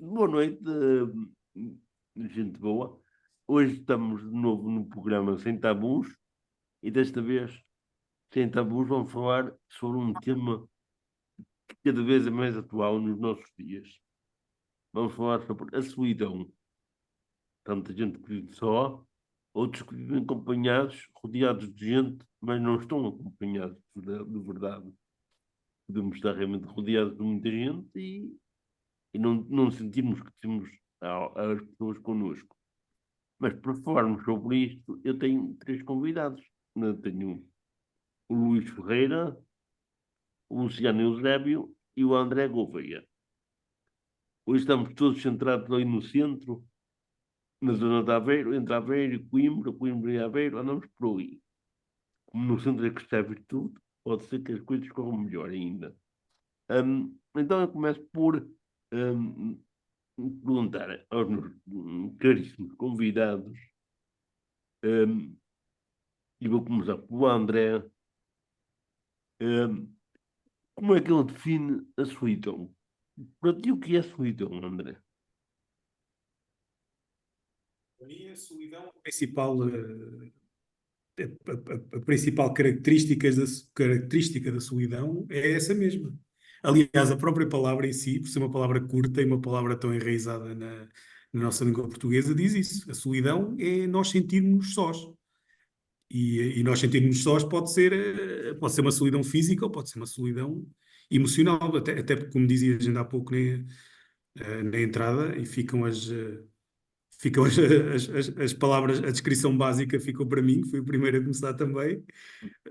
Boa noite, gente boa. Hoje estamos de novo no programa Sem Tabus e desta vez, sem tabus, vamos falar sobre um tema que cada vez é mais atual nos nossos dias. Vamos falar sobre a solidão. Tanta gente que vive só, outros que vivem acompanhados, rodeados de gente, mas não estão acompanhados de verdade. Podemos estar realmente rodeados de muita gente e não sentirmos que temos as pessoas connosco. Mas para falarmos sobre isto, eu tenho três convidados. Eu tenho o Luís Ferreira, o Luciano Eusébio e o André Gouveia. Hoje estamos todos centrados ali no centro, na zona de Aveiro, entre Aveiro e Coimbra, Coimbra e Aveiro, andamos por ali. Como no centro é que está tudo, pode ser que as coisas corram melhor ainda. Então eu começo por perguntar aos meus caríssimos convidados, um, e vou começar pelo André. um, Como é que ele define a solidão? Para ti, o que é solidão, André? Para mim, a solidão, a principal característica da solidão é essa mesma. Aliás, a própria palavra em si, por ser uma palavra curta e uma palavra tão enraizada na nossa língua portuguesa, diz isso. A solidão é nós sentirmos sós. E nós sentirmos sós pode ser uma solidão física ou pode ser uma solidão emocional. Até porque, como dizias ainda há pouco na entrada, e ficam as palavras, a descrição básica ficou para mim, que fui o primeiro a começar também.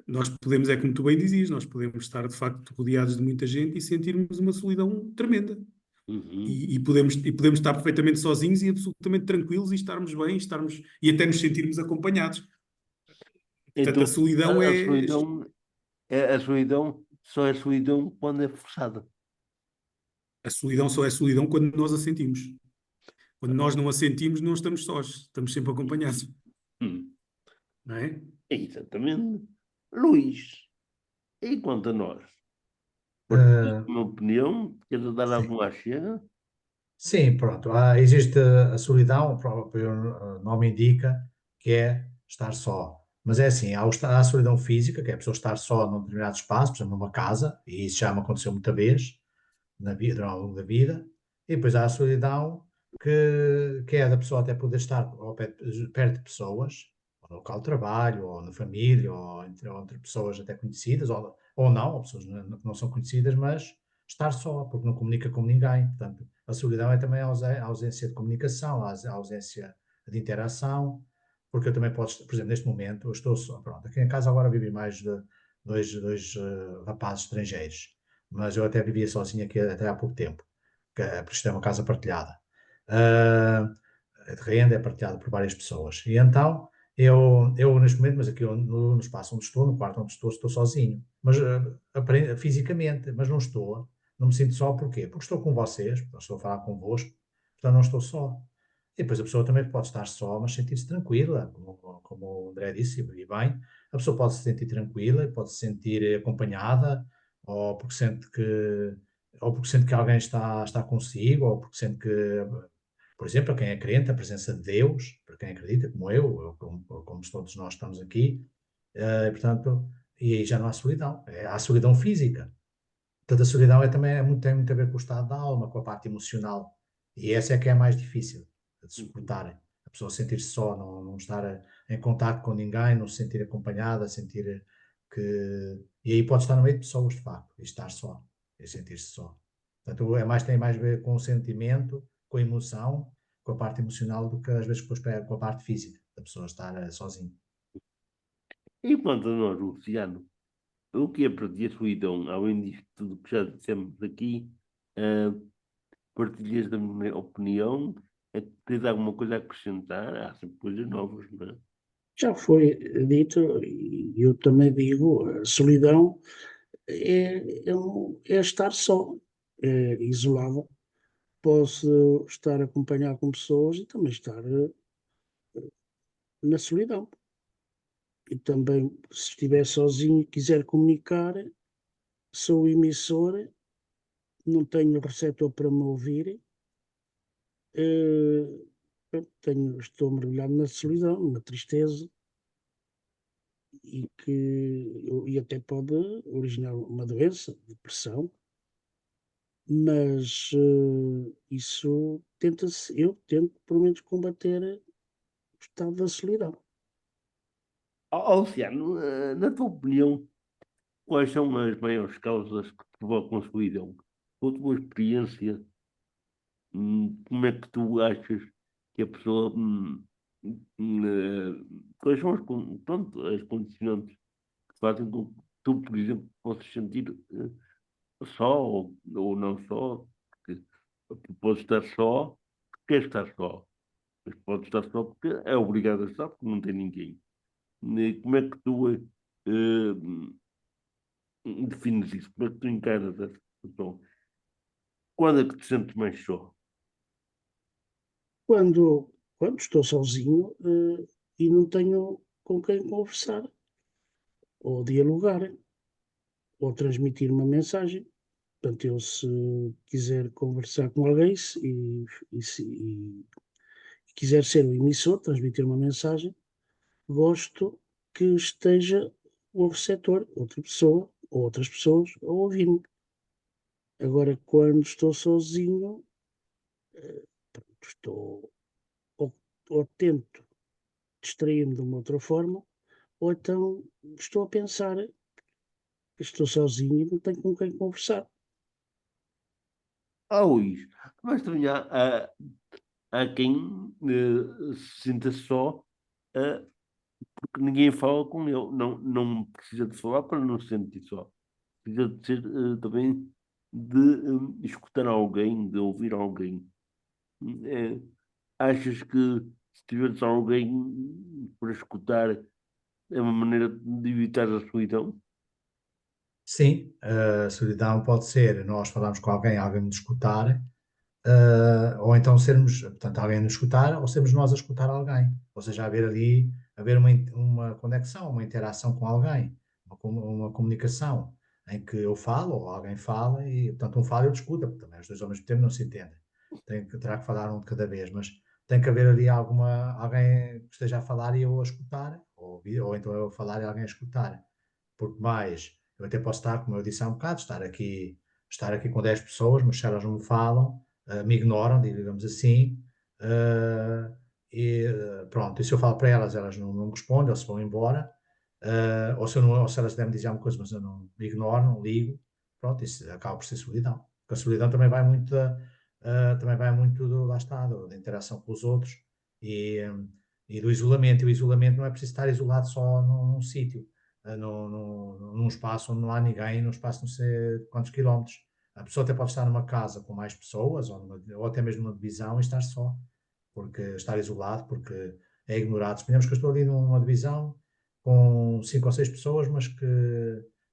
Nós podemos, é como tu bem dizias, nós podemos estar de facto rodeados de muita gente e sentirmos uma solidão tremenda. Uhum. E podemos estar perfeitamente sozinhos e absolutamente tranquilos e estarmos bem, e até nos sentirmos acompanhados. Portanto, Então, a solidão a é. solidão, a solidão só é solidão quando é forçada. A solidão só é solidão quando nós a sentimos. Quando nós não a sentimos, não estamos sós, estamos sempre acompanhados, Hum. não é? Exatamente. Luís, e quanto a nós? Partilhas Ah, uma opinião? Queres dar sim. alguma chega? Sim, pronto. Existe a solidão, o próprio nome indica que é estar só. Mas é assim, há a solidão física, que é a pessoa estar só num determinado espaço, por exemplo, numa casa, e isso já me aconteceu muita vez na vida, ao longo da vida. E depois há a solidão que é da pessoa até poder estar perto de pessoas, ou no local de trabalho, ou na família, ou entre pessoas até conhecidas, ou não, ou pessoas que não são conhecidas, mas estar só, porque não comunica com ninguém. Portanto, a solidão é também a ausência de comunicação, a ausência de interação, porque eu também posso, por exemplo, neste momento, eu estou só, pronto, aqui em casa agora vivem mais de dois rapazes estrangeiros, mas eu até vivia sozinho aqui até há pouco tempo, porque isto é uma casa partilhada. Ah, de renda é partilhada por várias pessoas. E então, eu neste momento, mas aqui no espaço onde estou, no quarto onde estou sozinho. Mas fisicamente, mas não estou. Não me sinto só, porquê? Porque estou com vocês, porque estou a falar convosco, portanto não estou só. E depois a pessoa também pode estar só, mas sentir-se tranquila, como o André disse, e bem, a pessoa pode se sentir tranquila, pode se sentir acompanhada, ou porque sente que, ou porque sente que alguém está consigo, ou porque sente que, por exemplo, para quem é crente, a presença de Deus, para quem acredita, como eu como todos nós estamos aqui, portanto, e aí já não há solidão, há solidão física. Portanto, a solidão tem muito a ver com o estado da alma, com a parte emocional. E essa é que é a mais difícil de Uhum. suportar. A pessoa sentir-se só, não estar em contato com ninguém, não se sentir acompanhada, sentir que. E aí pode estar no meio de pessoas, de facto, e estar só, e sentir-se só. Portanto, tem mais a ver com o sentimento, com a emoção, com a parte emocional, do que às vezes com a parte física, da pessoa estar sozinha. E quanto a nós, Luciano, o que é para ti a solidão? Além disto tudo que já dissemos aqui, ah, partilhas da minha opinião? É que tens alguma coisa a acrescentar? Há sempre coisas novas, não é? Já foi dito, e eu também digo, a solidão é estar só, é isolado. Posso estar acompanhado com pessoas e também estar na solidão. E também, se estiver sozinho e quiser comunicar, sou emissor, não tenho receptor para me ouvir, estou mergulhado na solidão, na tristeza, e até pode originar uma doença, depressão, mas isso eu tento pelo menos combater o estado da solidão. Luciano, na tua opinião, quais são as maiores causas que provocam a solidão? Com a tua experiência, como é que tu achas que a pessoa. Quais são pronto, as condicionantes que fazem com que tu, por exemplo, possas sentir só ou não só? Porque tu podes estar só porque queres estar só, mas podes estar só porque é obrigado a estar, porque não tem ninguém. Como é que tu defines isso? Como é que tu encaras essa situação? Quando é que te sentes mais só? Quando estou sozinho, e não tenho com quem conversar, ou dialogar, ou transmitir uma mensagem. Portanto, eu se quiser conversar com alguém e quiser ser o emissor, transmitir uma mensagem, gosto que esteja o receptor, outra pessoa, ou outras pessoas, a ouvir-me. Agora, quando estou sozinho, estou ou, ou tento distrair-me de uma outra forma, ou então estou a pensar que estou sozinho e não tenho com quem conversar. Luís, mas também há quem se sinta só porque ninguém fala com ele. Não, não precisa de falar para não se sentir só. Precisa de ser também de escutar alguém, de ouvir alguém. Eh, Achas que se tiveres alguém para escutar é uma maneira de evitar a solidão? Sim, a solidão pode ser nós falarmos com alguém, alguém nos escutar, ou então sermos, portanto, alguém nos escutar, ou sermos nós a escutar alguém. Ou seja, haver ali, haver uma conexão, uma interação com alguém, uma comunicação, em que eu falo, ou alguém fala, e portanto um fala e outro escuta, porque também os dois ao mesmo tempo não se entendem. Terá que falar um de cada vez, mas tem que haver ali alguém que esteja a falar e eu a escutar, ou então eu a falar e alguém a escutar. Porque mais, eu até posso estar, como eu disse há um bocado, estar aqui com 10 pessoas, mas se elas não me falam, me ignoram, digamos assim, pronto, e se eu falo para elas, elas não me respondem, ou se vão embora, ou se elas devem dizer alguma coisa, mas eu não me ignoro, não ligo, pronto, isso acaba por ser solidão. Porque a solidão também vai muito lá está, da interação com os outros e do isolamento. E o isolamento não é preciso estar isolado só num sítio, num espaço onde não há ninguém, num espaço não sei quantos quilómetros. A pessoa até pode estar numa casa com mais pessoas, ou até mesmo numa divisão e estar só, porque estar isolado, porque é ignorado. Suponhamos que eu estou ali numa divisão com 5 ou 6 pessoas, mas que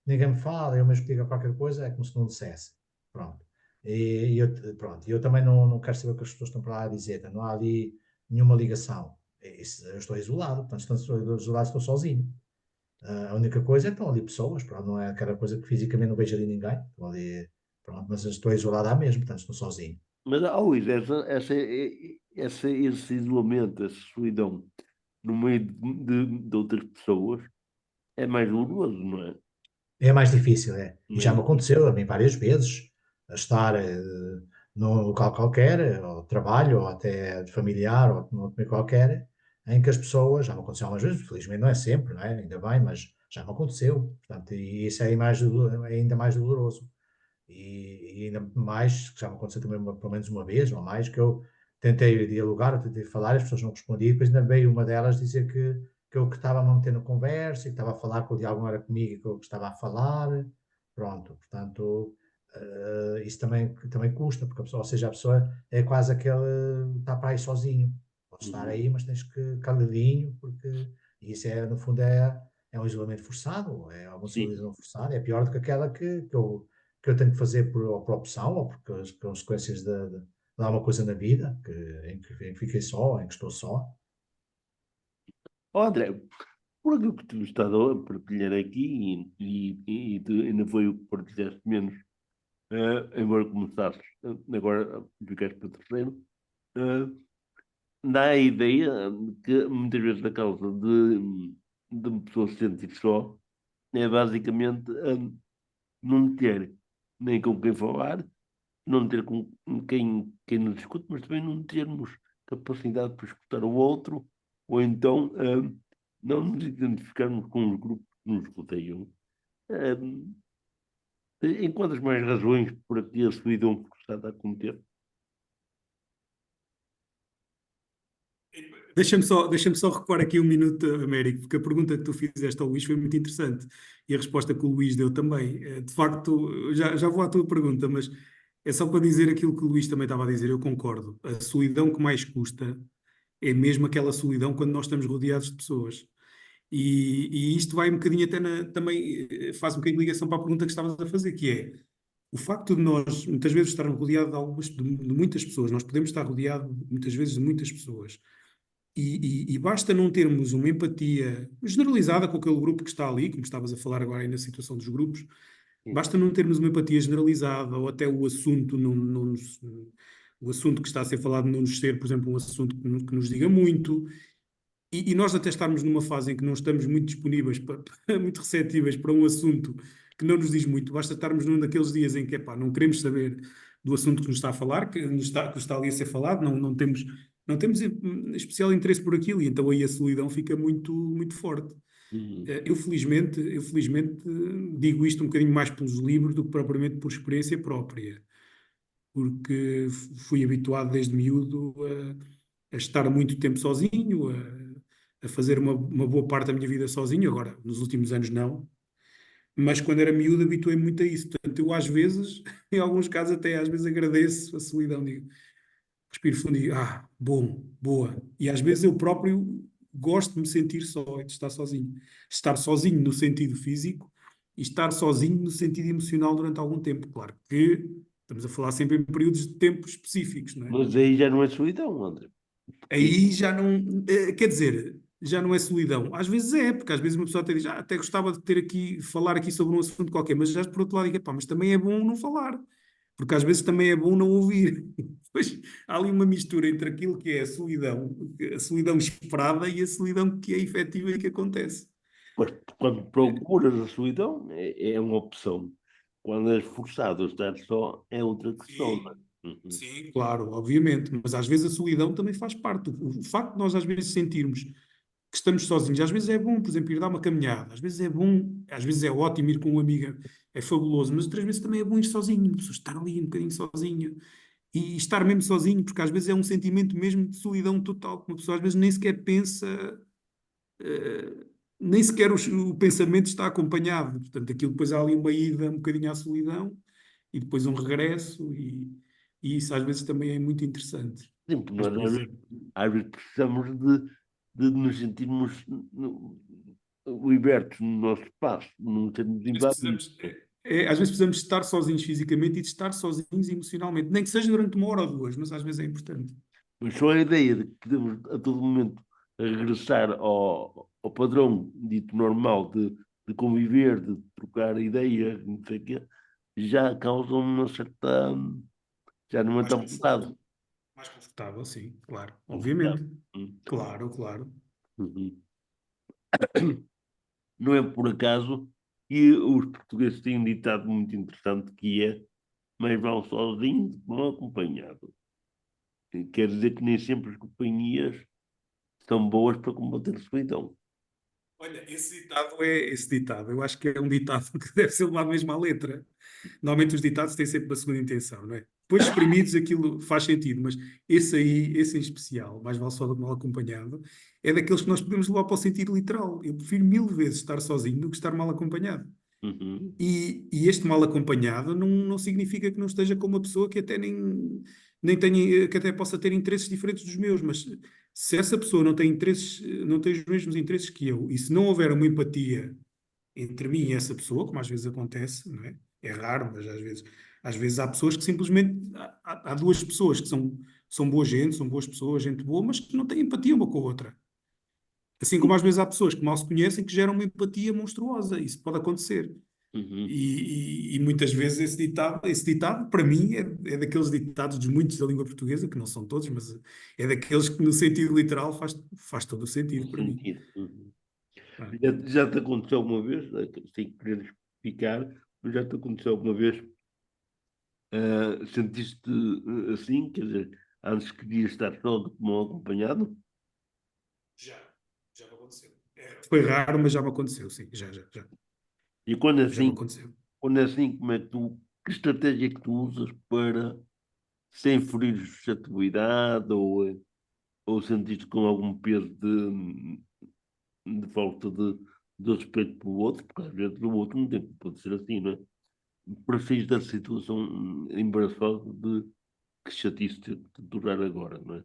ninguém me fala, eu mesmo que diga qualquer coisa, é como se não dissesse. Pronto. Pronto, eu também não quero saber o que as pessoas estão para lá a dizer, não há ali nenhuma ligação. Eu estou isolado, portanto, estou isolado, estou sozinho. A única coisa é que estão ali pessoas, pronto, não é aquela coisa que fisicamente não vejo ali ninguém, estão ali, pronto, mas eu estou isolado à mesma, portanto, estou sozinho. Mas, Luís, esse isolamento, essa solidão no meio de outras pessoas é mais doloroso, não é? É mais difícil, é. E já Mais me difícil. aconteceu a mim várias vezes, a estar num local qualquer, ou de trabalho, ou até de familiar, ou num meio qualquer, em que as pessoas, já me aconteceu algumas vezes, felizmente não é sempre, não é? Ainda bem, mas já me aconteceu. Portanto, e isso é ainda mais doloroso. E ainda mais, que já me aconteceu também pelo menos uma vez ou mais, que eu tentei dialogar, eu tentei falar, as pessoas não respondiam, e depois ainda veio uma delas dizer que eu que estava a manter na conversa, e que estava a falar, que o diálogo não era comigo, e que eu que estava a falar, pronto, portanto, isso também custa, porque a pessoa, ou seja, a pessoa é quase aquele, está para aí sozinho, pode estar Uhum. aí, mas tens que caladinho, porque isso é, no fundo, é um isolamento forçado, é uma Sim, solidão forçada, é pior do que aquela que eu tenho que fazer por opção ou porque as consequências de alguma coisa na vida em que fiquei só, em que estou só. André, por aquilo que tu estás a partilhar aqui, e tu ainda foi o que partilhaste menos, embora começasses, agora ficaste para terceiro, eh, dá a ideia que muitas vezes a causa de uma pessoa se sentir só é basicamente não ter nem com quem falar, não ter com quem nos escute, mas também não termos capacidade para escutar o outro, ou então não nos identificarmos com os grupos que nos rodeiam. Enquanto mais razões por aqui a solidão forçada a cometer. Deixa-me só recuar aqui um minuto, Américo, porque a pergunta que tu fizeste ao Luís foi muito interessante e a resposta que o Luís deu também. De facto, já vou à tua pergunta, mas é só para dizer aquilo que o Luís também estava a dizer. Eu concordo. A solidão que mais custa é mesmo aquela solidão quando nós estamos rodeados de pessoas. E isto vai um bocadinho até também faz um bocadinho de ligação para a pergunta que estavas a fazer, que é o facto de nós muitas vezes estarmos rodeados de muitas pessoas. Nós podemos estar rodeados muitas vezes de muitas pessoas. E basta não termos uma empatia generalizada com aquele grupo que está ali, como estavas a falar agora aí na situação dos grupos, basta não termos uma empatia generalizada ou até o assunto, o assunto que está a ser falado não nos ser, por exemplo, um assunto que nos diga muito, e nós até estarmos numa fase em que não estamos muito disponíveis, muito receptíveis para um assunto que não nos diz muito, basta estarmos num daqueles dias em que epá, não queremos saber do assunto que nos está a falar, que está ali a ser falado, não temos especial interesse por aquilo, e então aí a solidão fica muito, muito forte. Eu felizmente digo isto um bocadinho mais pelos livros do que propriamente por experiência própria, porque fui habituado desde miúdo a estar muito tempo sozinho, a fazer uma boa parte da minha vida sozinho, agora, nos últimos anos não, mas quando era miúdo habituei-me muito a isso. Portanto, eu às vezes, em alguns casos até às vezes agradeço a solidão, digo, respiro fundo e digo, bom, boa. E às vezes eu próprio gosto de me sentir só e de estar sozinho. Estar sozinho no sentido físico e estar sozinho no sentido emocional durante algum tempo. Claro que estamos a falar sempre em períodos de tempo específicos, não é? Mas aí já não é solidão, André. Aí já não, quer dizer, já não é solidão. Às vezes é, porque às vezes uma pessoa até diz, até gostava de ter aqui, falar aqui sobre um assunto qualquer, mas já por outro lado digo, pá, mas também é bom não falar, porque às vezes também é bom não ouvir. Pois há ali uma mistura entre aquilo que é a solidão esperada e a solidão que é efetiva e que acontece. Mas quando procuras a solidão, é uma opção. Quando és forçado a estar só, é outra questão. Não é? Sim, claro, obviamente, mas às vezes a solidão também faz parte. O facto de nós às vezes sentirmos que estamos sozinhos, às vezes é bom, por exemplo, ir dar uma caminhada, às vezes é bom, às vezes é ótimo ir com um amigo, é fabuloso, mas outras vezes também é bom ir sozinho, a pessoa estar ali um bocadinho sozinho e estar mesmo sozinho, porque às vezes é um sentimento mesmo de solidão total, que uma pessoa às vezes nem sequer pensa, eh, nem sequer o pensamento está acompanhado, portanto, aquilo depois há ali uma ida um bocadinho à solidão e depois um regresso, e isso às vezes também é muito interessante. Sim, porque Mas, nós por exemplo, às vezes precisamos de nos sentirmos libertos no nosso espaço, não sermos às vezes invadidos. precisamos, às vezes precisamos estar sozinhos fisicamente e de estar sozinhos emocionalmente, nem que seja durante uma hora ou duas, mas às vezes é importante. Mas só a ideia de que podemos a todo momento regressar ao padrão dito normal de conviver, de trocar ideias, não sei o quê, já causa uma certa. Já não é Mais tão conforto. pesado. Mais confortável, sim, claro. Confortável. Obviamente. Claro, claro. Uhum. Não é por acaso que os portugueses têm um ditado muito interessante que é mais vale sozinho do que mal acompanhado. Quer dizer que nem sempre as companhias são boas para combater a solidão. Olha, esse ditado, eu acho que é um ditado que deve ser levado mesmo à letra. Normalmente os ditados têm sempre uma segunda intenção, não é? Depois exprimidos aquilo faz sentido, mas esse aí, esse em especial, mais vale só do que mal acompanhado, é daqueles que nós podemos levar para o sentido literal. Eu prefiro mil vezes estar sozinho do que estar mal acompanhado. Uhum. E este mal acompanhado não significa que não esteja com uma pessoa que até nem tenha, que até possa ter interesses diferentes dos meus, mas se essa pessoa não tem interesses, não tem os mesmos interesses que eu, e se não houver uma empatia entre mim e essa pessoa, como às vezes acontece, não é? É raro, mas às vezes há pessoas que simplesmente há duas pessoas que são boa gente, são boas pessoas, gente boa, mas que não têm empatia uma com a outra. Assim como às vezes há pessoas que mal se conhecem que geram uma empatia monstruosa. Isso pode acontecer. Uhum. E muitas vezes esse ditado, para mim, é daqueles ditados dos muitos da língua portuguesa, que não são todos, mas é daqueles que no sentido literal faz todo o sentido Faz para mim. sentido. Uhum. Ah, Já te aconteceu alguma vez, sem querer explicar, mas já te aconteceu alguma vez, sentiste assim, quer dizer, antes querias estar só do que mal acompanhado? Já, já me aconteceu. Foi raro, mas já me aconteceu, sim, E já me aconteceu. quando é assim, como é que que estratégia é que tu usas para, sem ferir suscetibilidade ou sentir-te com algum peso de falta de respeito pelo outro, porque às vezes o outro não tem, pode ser assim, não é? Para sair da situação embaraçosa de que chatice ter de durar agora, não é?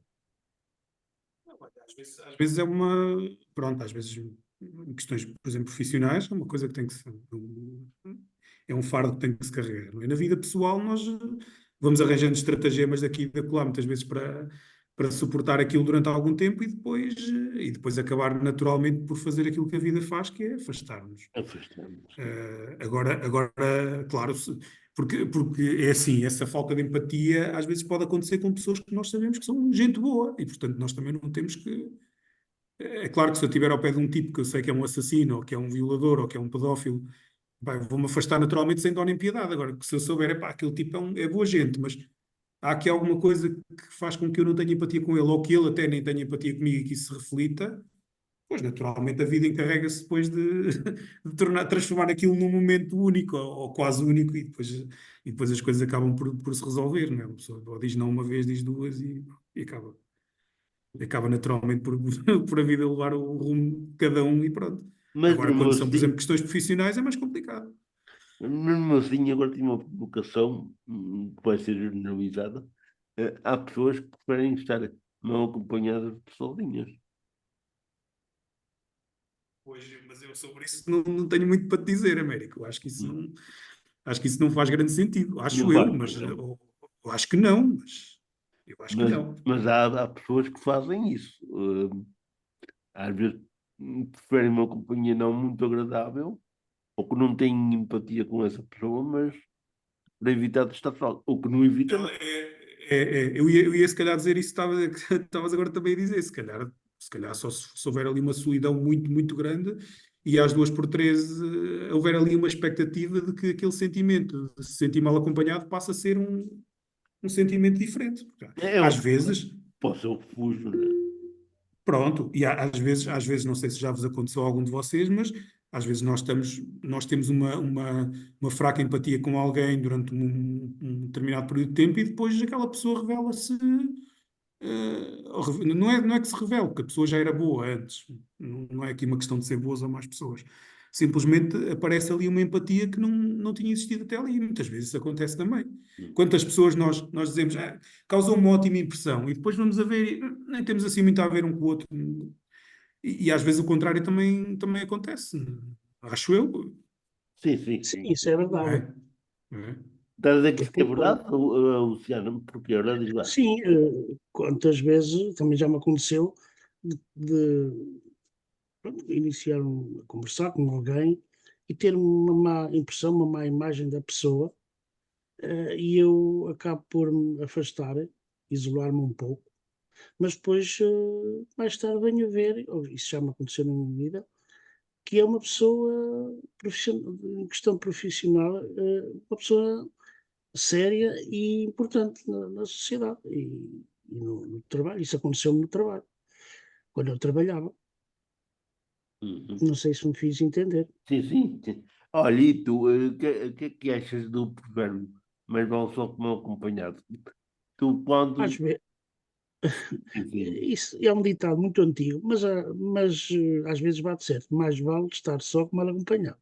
Às vezes é uma. Pronto, às vezes em questões, por exemplo, profissionais, é uma coisa que tem que se. É um fardo que tem que se carregar, não é? Na vida pessoal, nós vamos arranjando estratagemas daqui e da acolá, muitas vezes para suportar aquilo durante algum tempo e depois acabar naturalmente por fazer aquilo que a vida faz, que é afastar-nos. Afastamos. Agora, claro, porque é assim, essa falta de empatia às vezes pode acontecer com pessoas que nós sabemos que são gente boa e, portanto, nós também não temos que. É claro que se eu estiver ao pé de um tipo que eu sei que é um assassino, ou que é um violador, ou que é um pedófilo, pá, vou-me afastar naturalmente sem dó nem piedade. Agora, se eu souber, epá, aquele tipo é boa gente, mas há aqui alguma coisa que faz com que eu não tenha empatia com ele, ou que ele até nem tenha empatia comigo e que isso se reflita. Pois, naturalmente, a vida encarrega-se depois de transformar aquilo num momento único ou quase único e depois as coisas acabam por se resolver, não é? Uma pessoa ou diz não uma vez, diz duas e acaba naturalmente por, por a vida levar o rumo de cada um e pronto. Mas Agora, quando são, por exemplo, questões profissionais, é mais complicado. mesmo assim, agora tenho uma provocação que vai ser generalizada. Há pessoas que preferem estar mal acompanhadas de sozinhas. Pois, mas eu sobre isso não tenho muito para te dizer, Américo. Acho que isso não faz grande sentido. Não Acho eu, faz, mas pois não. eu acho que não, mas eu acho que Mas, não. mas há pessoas que fazem isso. Às vezes preferem uma companhia não muito agradável ou que não têm empatia com essa pessoa, mas para evitar de estar só. Ou que não evita, Não, não. eu ia se calhar dizer isso que estavas agora também a dizer. Se calhar só se houver ali uma solidão muito, muito grande e às 2 por 3 houver ali uma expectativa de que aquele sentimento de se sentir mal acompanhado passa a ser um sentimento diferente. É Às um, vezes, pode ser o refúgio, né? pronto, e às vezes, não sei se já vos aconteceu a algum de vocês, mas às vezes nós temos uma fraca empatia com alguém durante um determinado período de tempo e depois aquela pessoa revela-se. Não é que se revele, porque a pessoa já era boa antes. Não é aqui uma questão de ser boas ou más pessoas. Simplesmente aparece ali uma empatia que não tinha existido até ali. Muitas vezes isso acontece também. Quantas pessoas nós dizemos, causou uma ótima impressão, e depois vamos a ver, e nem temos assim muito a ver um com o outro. E às vezes o contrário também acontece. Acho eu. Sim, sim, Sim, sim. isso é Não verdade. é? Não é? Estás a dizer que Eu isso é concordo. verdade, Luciano? Porque agora diz lá. Sim, quantas vezes também já me aconteceu de, pronto, iniciar a conversar com alguém e ter uma má impressão, uma má imagem da pessoa, e eu acabo por me afastar, isolar-me um pouco, mas depois, mais tarde venho a ver, ou isso já me aconteceu na minha vida, que é uma pessoa em questão profissional, uma pessoa séria e importante na sociedade e no trabalho. Isso aconteceu-me no trabalho, quando eu trabalhava. Uhum. Não sei se me fiz entender. Sim, sim, sim. Olha, e tu, o que é que achas do provérbio? Mas vale só como acompanhado. Tu, Às quando. vezes, Enfim, isso é um ditado muito antigo, mas às vezes bate certo. Mais vale estar só que mal acompanhado.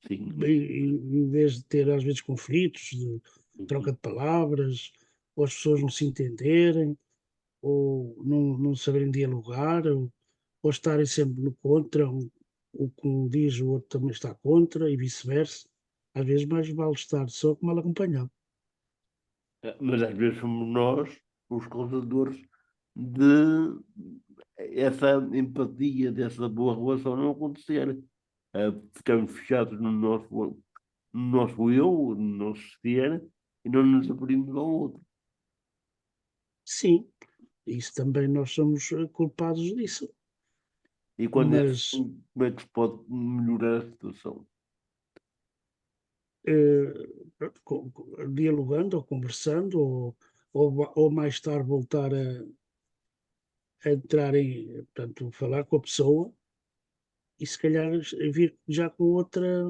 sim. Em vez de ter às vezes conflitos, de troca Uhum. de palavras, ou as pessoas não se entenderem, ou não saberem dialogar, ou estarem sempre no contra, o que um diz o outro também está contra e vice-versa. Às vezes mais vale estar só que mal acompanhado. Mas às vezes somos nós os causadores de essa empatia, dessa boa relação não acontecer. ficamos fechados no nosso eu, no nosso ser, e não nos abrimos ao outro. Sim, isso também nós somos culpados disso. E quando é Mas assim, como é que se pode melhorar a situação? pronto, dialogando ou conversando, ou mais tarde voltar a entrar em, portanto, falar com a pessoa e se calhar vir já com outra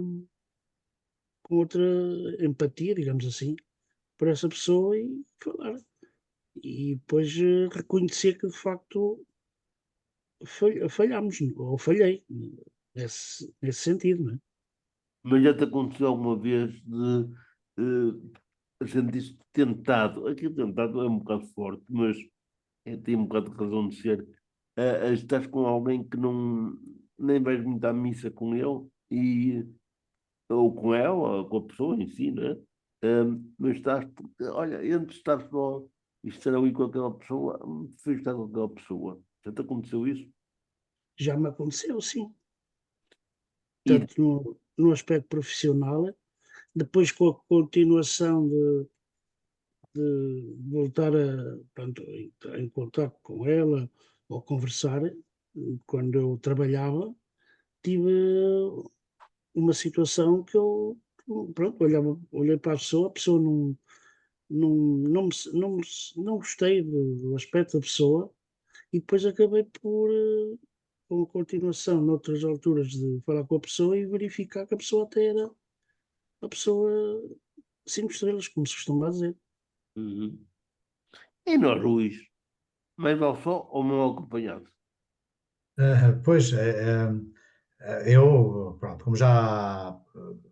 empatia, digamos assim, por essa pessoa e falar. E depois reconhecer que de facto falhámos, ou falhei, nesse sentido, não é? Mas já te aconteceu alguma vez de sentir-te tentado? Aqui tentado é um bocado forte, mas tem um bocado de razão de ser. Estás com alguém que não nem vais muito à missa com ele, ou com ela, ou com a pessoa em si, né? Mas estás, olha, entre estar só e estar ali com aquela pessoa, prefiro estar com aquela pessoa. Já te aconteceu isso? Já me aconteceu, sim, E tanto no aspecto profissional, depois com a continuação de voltar pronto, em contato com ela ou conversar, quando eu trabalhava, tive uma situação que eu, pronto, olhei para a pessoa não gostei do aspecto da pessoa e depois acabei por, com a continuação, noutras alturas, de falar com a pessoa e verificar que a pessoa até era a pessoa 5 estrelas, como se costuma dizer. Uhum. E nós, Luís, mais vale só ou mal acompanhado? Pois, eu, pronto, como já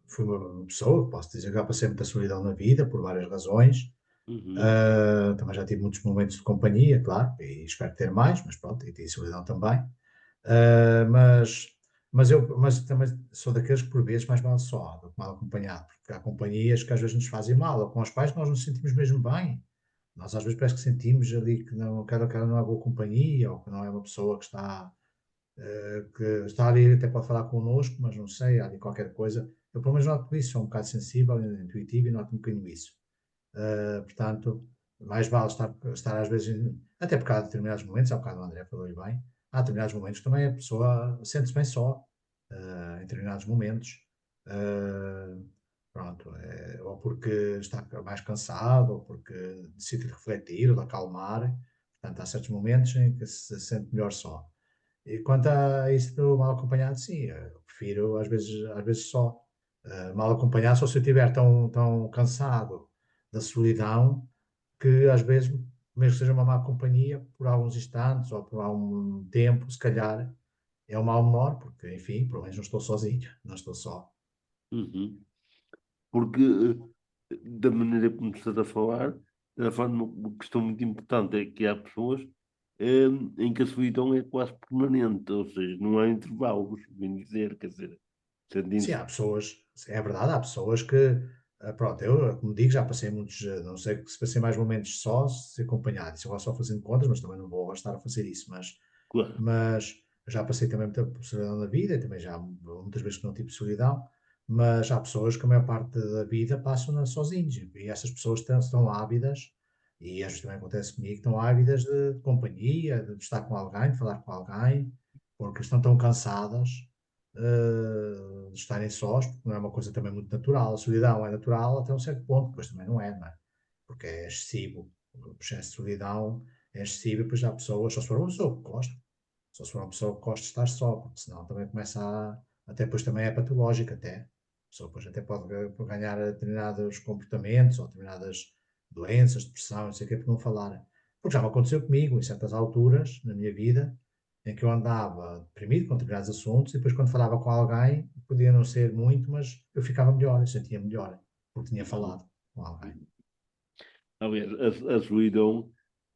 fui uma pessoa, posso dizer que já passei muita solidão na vida, por várias razões. Uhum. Também já tive muitos momentos de companhia, claro, e espero ter mais, mas pronto, e tive solidão também. Mas também sou daqueles que por vezes mais vale só do que mal acompanhado, porque há companhias que às vezes nos fazem mal, ou com as quais nós nos sentimos mesmo bem. Nós às vezes parece que sentimos ali que não, aquela não é boa companhia, ou que não é uma pessoa que está ali, até pode falar connosco, mas não sei, há ali qualquer coisa. Eu pelo menos noto isso, sou um bocado sensível, intuitivo e noto um bocadinho isso. Portanto, mais vale estar às vezes, até porque há determinados momentos, há bocado o André falou bem, há determinados momentos que também a pessoa sente-se bem só, em determinados momentos, eh, pronto, ou porque está mais cansado, ou porque decide refletir ou de acalmar, portanto, há certos momentos em que se sente melhor só. E quanto a isso do mal acompanhado, sim, eu prefiro às vezes só. Mal acompanhado, só se eu estiver tão cansado da solidão que às vezes, mesmo que seja uma má companhia, por alguns instantes ou por algum tempo, se calhar é um mal menor, porque enfim, pelo menos não estou sozinho, não estou só. Uhum. Porque, da maneira como estás a falar, estás a falar de uma questão muito importante, é que há pessoas em que a solidão é quase permanente, ou seja, não há intervalos, bem dizer, quer dizer, Sim, sentem-se. há pessoas, é verdade, há pessoas que, pronto, eu, como digo, já passei muitos, não sei se passei mais momentos só, se acompanhado, isso agora só fazendo contas, mas também não vou agora estar a fazer isso, Claro. mas eu já passei também muita solidão na vida, e também já muitas vezes que não tive solidão, mas há pessoas que a maior parte da vida passam sozinhos, e essas pessoas estão ávidas, e às vezes também acontece comigo, estão ávidas de companhia, de estar com alguém, de falar com alguém, porque estão tão cansadas de estarem sós, porque não é uma coisa também muito natural. A solidão é natural até um certo ponto, depois também não é? Porque é excessivo. O processo de solidão é excessivo, e depois há pessoas, só se for uma pessoa que gosta, só se for uma pessoa que gosta de estar só, porque senão também começa até depois também é patológico até. A pessoa depois até pode ganhar determinados comportamentos ou determinadas doenças, depressão, não sei o que, por não falar. Porque já me aconteceu comigo em certas alturas na minha vida, em que eu andava deprimido com determinados assuntos e depois quando falava com alguém, podia não ser muito, mas eu ficava melhor, eu sentia melhor, porque tinha falado com alguém. Aliás, a solidão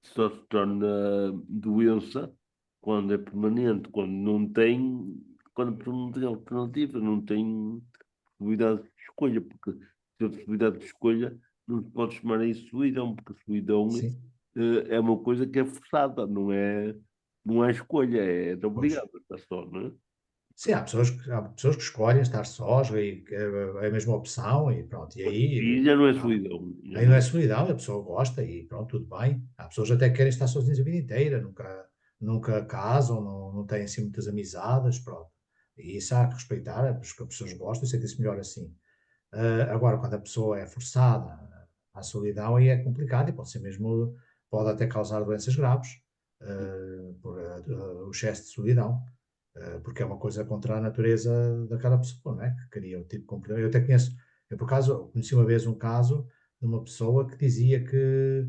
só se torna doença quando é permanente, quando a pessoa não tem alternativa, não tem possibilidade de escolha, porque se a possibilidade de escolha não se pode chamar isso de solidão, porque a solidão Sim, é uma coisa que é forçada, não é escolha, é pois. obrigado a estar só, não é? Sim, há pessoas que escolhem estar sós e que é a mesma opção e pronto. E aí, E já não é solidão. aí não é solidão, a pessoa gosta e pronto, tudo bem. Há pessoas até que querem estar sozinhas a vida inteira, nunca casam, não têm assim muitas amizades, pronto. E isso há que respeitar, é porque as pessoas gostam e sentem-se melhor assim. Agora, quando a pessoa é forçada à solidão, aí é complicado e pode até causar doenças graves, por o excesso de solidão, porque é uma coisa contra a natureza daquela pessoa, não é? Que cria o tipo de comportamento. Eu por acaso, conheci uma vez um caso de uma pessoa que dizia que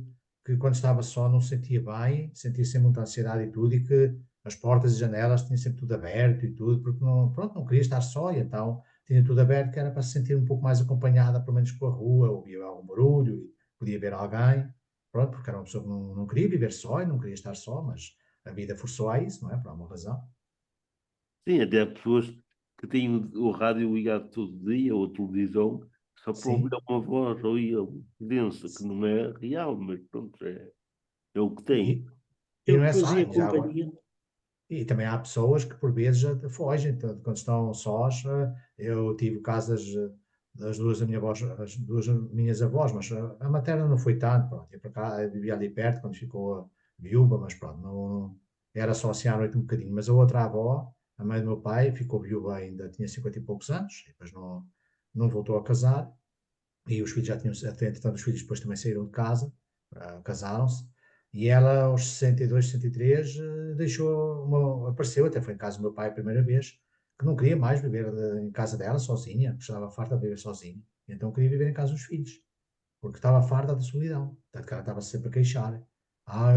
quando estava só não se sentia bem, sentia sempre muita ansiedade e tudo, e que as portas e janelas tinham sempre tudo aberto e tudo, porque pronto, não queria estar só, e então tinha tudo aberto, que era para se sentir um pouco mais acompanhada, pelo menos com a rua, ouvia algum barulho, e podia ver alguém, pronto, porque era uma pessoa que não queria viver só e não queria estar só, mas a vida forçou a isso, não é? Por alguma razão. Sim, até há pessoas que têm o rádio ligado todo dia, ou a televisão, só para ouvir Sim. uma voz ou ir densa, que não é real, mas pronto, é o que tem. E, e Eu não que é só, fazia já agora, companhia. e também há pessoas que por vezes fogem, quando estão sós. Eu tive casas das duas da minha avós, as duas minhas avós, mas a materna não foi tanto, pronto, ia para cá, eu vivia ali perto quando ficou viúva, mas pronto, era só assim à noite um bocadinho. Mas a outra avó, a mãe do meu pai, ficou viúva ainda, tinha 50 e poucos anos, e depois não voltou a casar, e os filhos já tinham, até entretanto, os filhos depois também saíram de casa, casaram-se, e ela aos 62, 63 apareceu, até foi em casa do meu pai a primeira vez, que não queria mais viver em casa dela sozinha, que estava farta de viver sozinha, então queria viver em casa dos filhos, porque estava farta da solidão, tanto que ela estava sempre a queixar,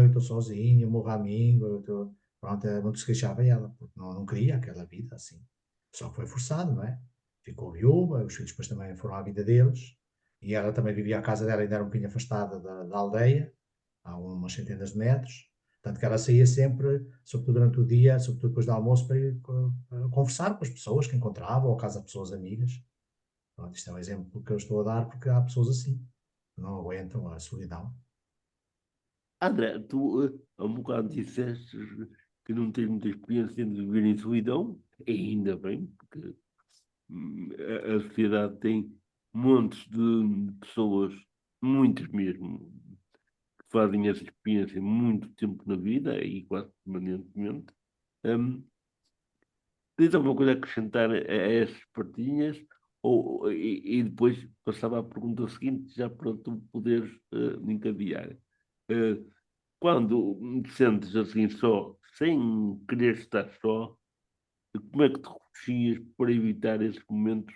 eu estou sozinha, morro a mim, pronto, não se queixava ela, porque não queria aquela vida assim, só que foi forçado, não é? Ficou viúva, os filhos depois também foram à vida deles, e ela também vivia, a casa dela ainda era um bocadinho afastada da aldeia, a umas centenas de metros, tanto que ela saía sempre, sobretudo durante o dia, sobretudo depois do almoço, para ir conversar com as pessoas que encontrava, ou à casa de pessoas amigas. Pronto, isto é um exemplo que eu estou a dar, porque há pessoas assim, que não aguentam a solidão. André, tu há um bocado disseste que não tens muita experiência de viver em solidão, e ainda bem, porque a sociedade tem montes de pessoas, muitas mesmo, que fazem essa experiência muito tempo na vida e quase permanentemente. Um, Tens alguma coisa a acrescentar a essas partilhas? E depois passava à pergunta seguinte, já para tu poderes encadear. Eh, Quando te sentes assim só, sem querer estar só, como é que te refugias para evitar esses momentos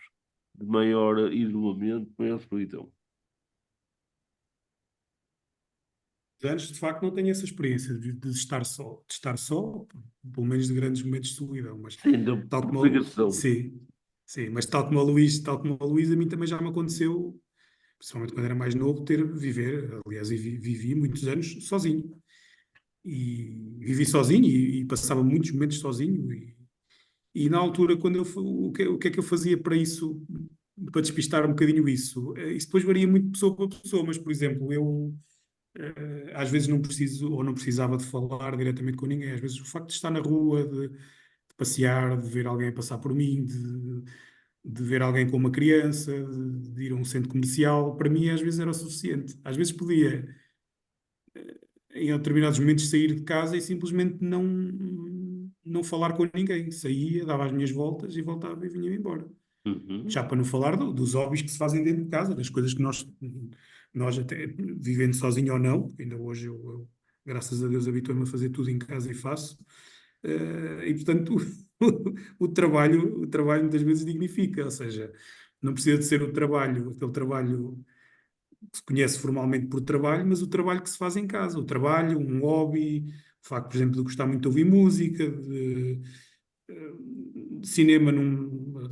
de maior isolamento, maior solidão? Antes, de facto, não tenho essa experiência de estar só, pelo menos de grandes momentos de solidão, mas Sim, da tal propagação. sim, sim, mas tal como o Luís, a mim também já me aconteceu, principalmente quando era mais novo, aliás, vivi muitos anos sozinho, e vivi sozinho e passava muitos momentos sozinho, e na altura, quando o que é que eu fazia para isso, para despistar um bocadinho isso? Isso depois varia muito de pessoa para pessoa, mas, por exemplo, eu às vezes não preciso ou não precisava de falar diretamente com ninguém. Às vezes o facto de estar na rua, de passear, de ver alguém passar por mim, de ver alguém com uma criança, de ir a um centro comercial, para mim às vezes era o suficiente. Às vezes podia, em determinados momentos, sair de casa e simplesmente não falar com ninguém. Saía, dava as minhas voltas e voltava e vinha embora. Uhum. Já para não falar dos hobbies que se fazem dentro de casa, das coisas que nós até vivendo sozinho ou não, porque ainda hoje eu, graças a Deus, habituo-me a fazer tudo em casa e faço. E portanto o trabalho muitas vezes dignifica, ou seja, não precisa de ser aquele trabalho que se conhece formalmente por trabalho, mas o trabalho que se faz em casa, o trabalho, um hobby, o facto, por exemplo, de gostar muito de ouvir música, de cinema,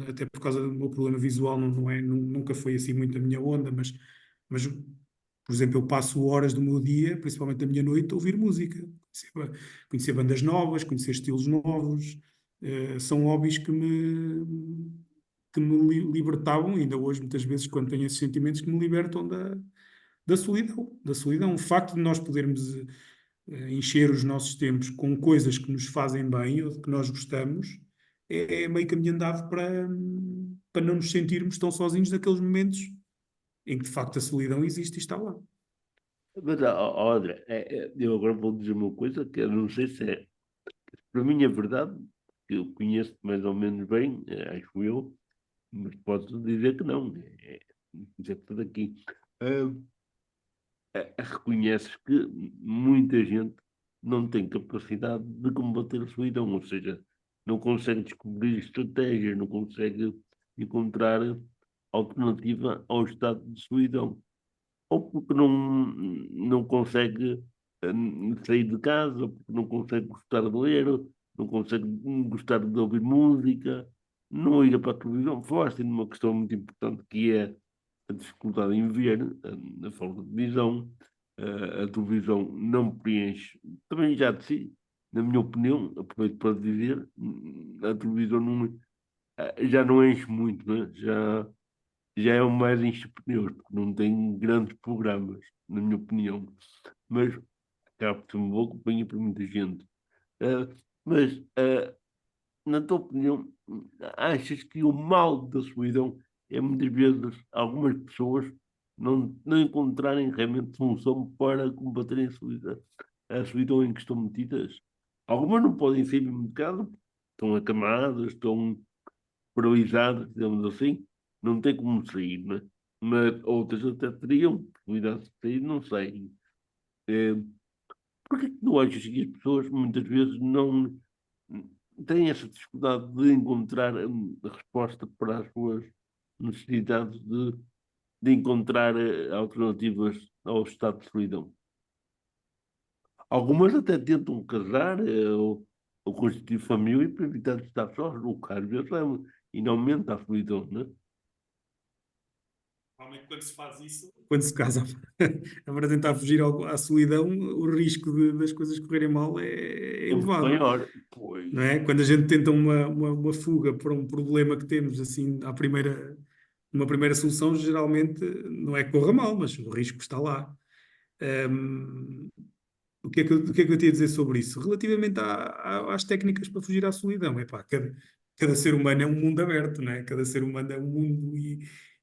até por causa do meu problema visual, nunca foi assim muito a minha onda, mas, por exemplo, eu passo horas do meu dia, principalmente da minha noite, a ouvir música, conhecer bandas novas, conhecer estilos novos, são hobbies que me libertavam, ainda hoje, muitas vezes, quando tenho esses sentimentos, que me libertam da solidão, da solidão. O facto de nós podermos encher os nossos tempos com coisas que nos fazem bem ou de que nós gostamos, é meio caminho andado para não nos sentirmos tão sozinhos naqueles momentos em que de facto a solidão existe e está lá. Mas, ó, André, eu agora vou dizer uma coisa que eu não sei se é, para mim é verdade, que eu conheço mais ou menos bem, acho eu, mas posso dizer que não, é tudo aqui. Ah, reconheces que muita gente não tem capacidade de combater a solidão, ou seja, não consegue descobrir estratégias, não consegue encontrar alternativa ao estado de solidão, ou porque não consegue sair de casa, ou porque não consegue gostar de ler, não consegue gostar de ouvir música, não ir para a televisão. Falaste de uma questão muito importante que é a dificuldade em ver a falta de visão, a televisão não preenche, também já de si, na minha opinião, aproveito para dizer, a televisão já não enche muito, né? Já é o mais enche pneus, porque não tem grandes programas, na minha opinião, mas acaba por ser uma boa companhia para muita gente. Uh, mas na tua opinião, achas que o mal da solidão é muitas vezes algumas pessoas não encontrarem realmente solução para combaterem a solidão em que estão metidas? Algumas não podem sair mesmo de casa, estão acamadas, estão paralisadas, digamos assim, não tem como sair, né? Mas outras até teriam possibilidade de sair, não sei. Eh, Por que é que tu achas que as pessoas muitas vezes não têm essa dificuldade de encontrar a resposta para as suas necessidades de encontrar alternativas ao estado de solidão? Algumas até tentam casar ou constituir família para evitar de estar sós, o que às vezes e não aumenta a solidão, né? Normalmente quando se faz isso, quando se casa para tentar fugir à solidão, o risco das coisas correrem mal é É muito elevado, maior, pois. não é? Quando a gente tenta uma fuga para um problema que temos, assim, uma primeira solução, geralmente não é que corra mal, mas o risco está lá. Hum, o que é que eu tinha a dizer sobre isso? Relativamente às técnicas para fugir à solidão, epá, cada ser humano é um mundo aberto, não é? Cada ser humano é um mundo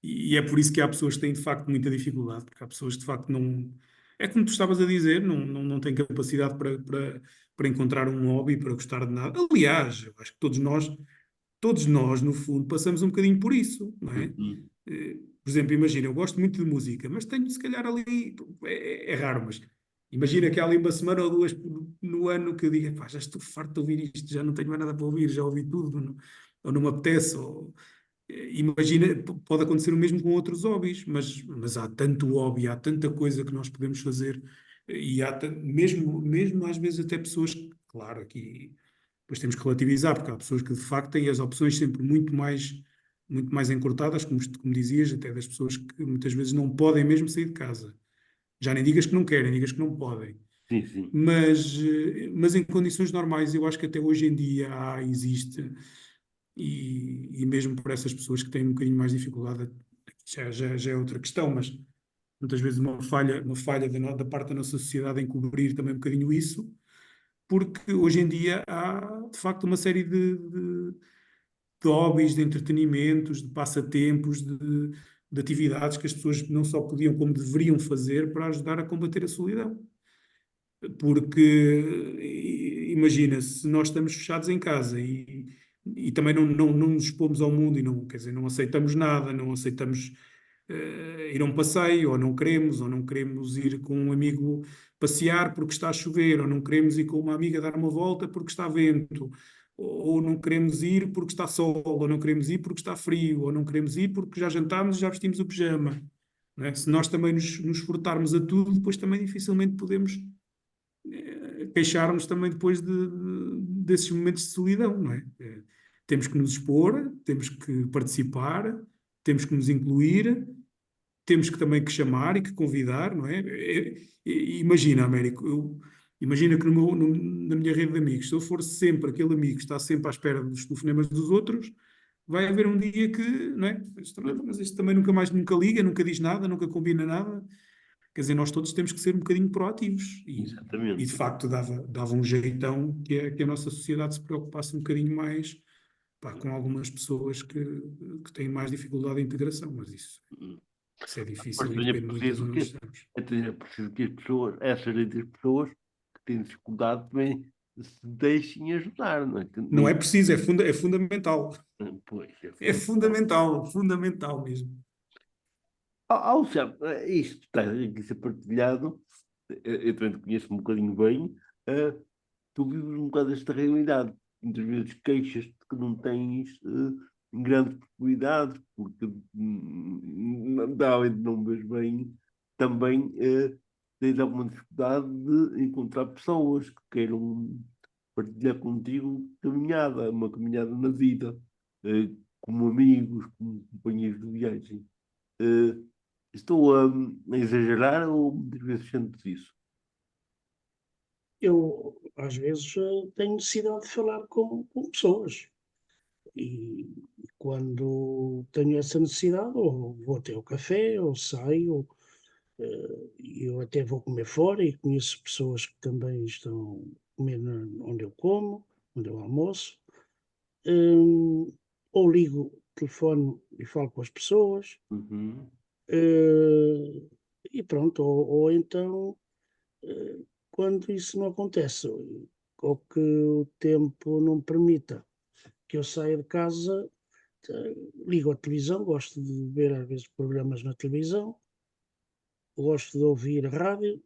e é por isso que há pessoas que têm de facto muita dificuldade, porque há pessoas que de facto não. É como tu estavas a dizer, não têm capacidade para encontrar um hobby, para gostar de nada. Aliás, eu acho que todos nós, no fundo, passamos um bocadinho por isso, não é? Uhum. Por exemplo, imagina, eu gosto muito de música, mas tenho se calhar ali, é raro, mas imagina que há ali uma semana ou duas no ano que eu diga, pá, já estou farto de ouvir isto, já não tenho mais nada para ouvir, já ouvi tudo, ou não me apetece, imagina, pode acontecer o mesmo com outros hobbies, mas há tanto hobby, há tanta coisa que nós podemos fazer, e mesmo às vezes até pessoas, claro, aqui depois temos que relativizar, porque há pessoas que de facto têm as opções sempre muito mais encurtadas, como dizias, até das pessoas que muitas vezes não podem mesmo sair de casa. Já nem digas que não querem, digas que não podem. Sim, sim. Mas em condições normais, eu acho que até hoje em dia existe, e mesmo para essas pessoas que têm um bocadinho mais dificuldade, já é outra questão, mas muitas vezes uma falha da parte da nossa sociedade em cobrir também um bocadinho isso, porque hoje em dia há de facto uma série de hobbies, de entretenimentos, de passatempos, de atividades que as pessoas não só podiam, como deveriam fazer para ajudar a combater a solidão. Porque imagina, se nós estamos fechados em casa e também não nos expomos ao mundo e não, quer dizer, não aceitamos nada, não aceitamos ir a um passeio, ou não queremos ir com um amigo passear porque está a chover, ou não queremos ir com uma amiga dar uma volta porque está vento, ou não queremos ir porque está sol, ou não queremos ir porque está frio, ou não queremos ir porque já jantámos e já vestimos o pijama. Não é? Se nós também nos furtarmos a tudo, depois também dificilmente podemos queixar-nos também depois desses momentos de solidão, não é? Temos que nos expor, temos que participar, temos que nos incluir, temos que também que chamar e que convidar, não é? Imagina, Américo, imagina que na minha rede de amigos, se eu for sempre aquele amigo que está sempre à espera dos telefonemas dos outros, vai haver um dia que, não é? Mas este também nunca liga, nunca diz nada, nunca combina nada. Quer dizer, nós todos temos que ser um bocadinho proativos e de Exatamente. facto dava um jeitão que a nossa sociedade se preocupasse um bocadinho mais pá, com algumas pessoas que têm mais dificuldade de integração, mas isso é Mas difícil e também é depende muito da preciso zona onde estamos. é preciso que as pessoas, essas outras pessoas que têm dificuldade também se deixem ajudar, não é? Que Não não, é preciso, é fundamental. pois, é É fundamental. fundamental, fundamental mesmo. Luciano, isto está aqui a ser partilhado, eu também te conheço um bocadinho bem, tu vives um bocado esta realidade. Muitas vezes queixas-te que não tens grande possibilidade, porque além de não vês bem, também tens alguma dificuldade de encontrar pessoas que queiram partilhar contigo uma caminhada na vida, como amigos, como companheiros de viagem. Eh, Estou a exagerar ou muitas vezes sentes isso? Eu, às vezes, tenho necessidade de falar com pessoas. E quando tenho essa necessidade, ou vou até ao café, ou saio, eu até vou comer fora e conheço pessoas que também estão a comer onde eu como, onde eu almoço. Hum, ou ligo o telefone e falo com as pessoas. Uhum, eh, e pronto, ou então, eh, quando isso não acontece, ou que o tempo não permita que eu saia de casa, ligo a televisão, gosto de ver às vezes programas na televisão, gosto de ouvir rádio,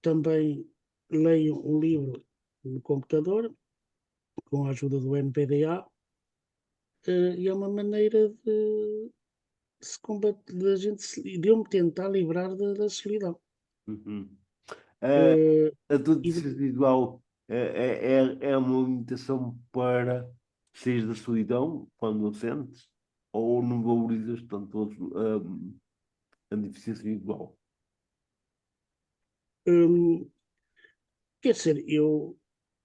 também leio um livro no computador, com a ajuda do NVDA, e é uma maneira se combater, de eu me tentar livrar da solidão. uhum. Eh, Eh, a tua e de- deficiência individual é uma limitação para sair da solidão quando a sentes? Ou não valorizas tanto a deficiência individual? hum, quer dizer,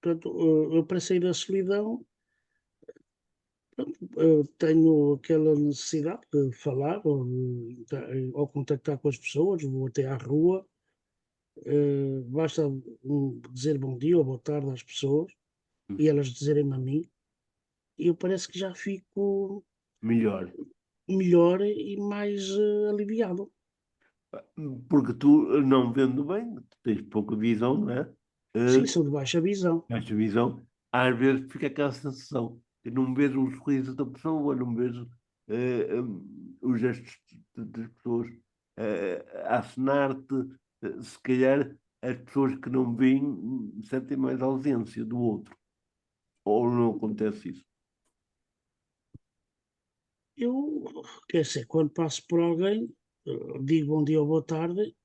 portanto, eu para sair da solidão, tenho aquela necessidade de falar ou contactar com as pessoas, vou até à rua, basta dizer bom dia ou boa tarde às pessoas e elas dizerem-me a mim, e eu parece que já fico Melhor. melhor e mais aliviado. Porque tu, não vendo bem, tu tens pouca visão, não é? Sim, Eh, sou de baixa visão. Baixa visão, às vezes fica aquela sensação. Eu não vejo o sorriso da pessoa, não vejo os gestos das pessoas a acenar-te. Se calhar as pessoas que não veem sentem mais ausência do outro. Ou não acontece isso. Eu, quer dizer, quando passo por alguém, digo bom dia ou boa tarde,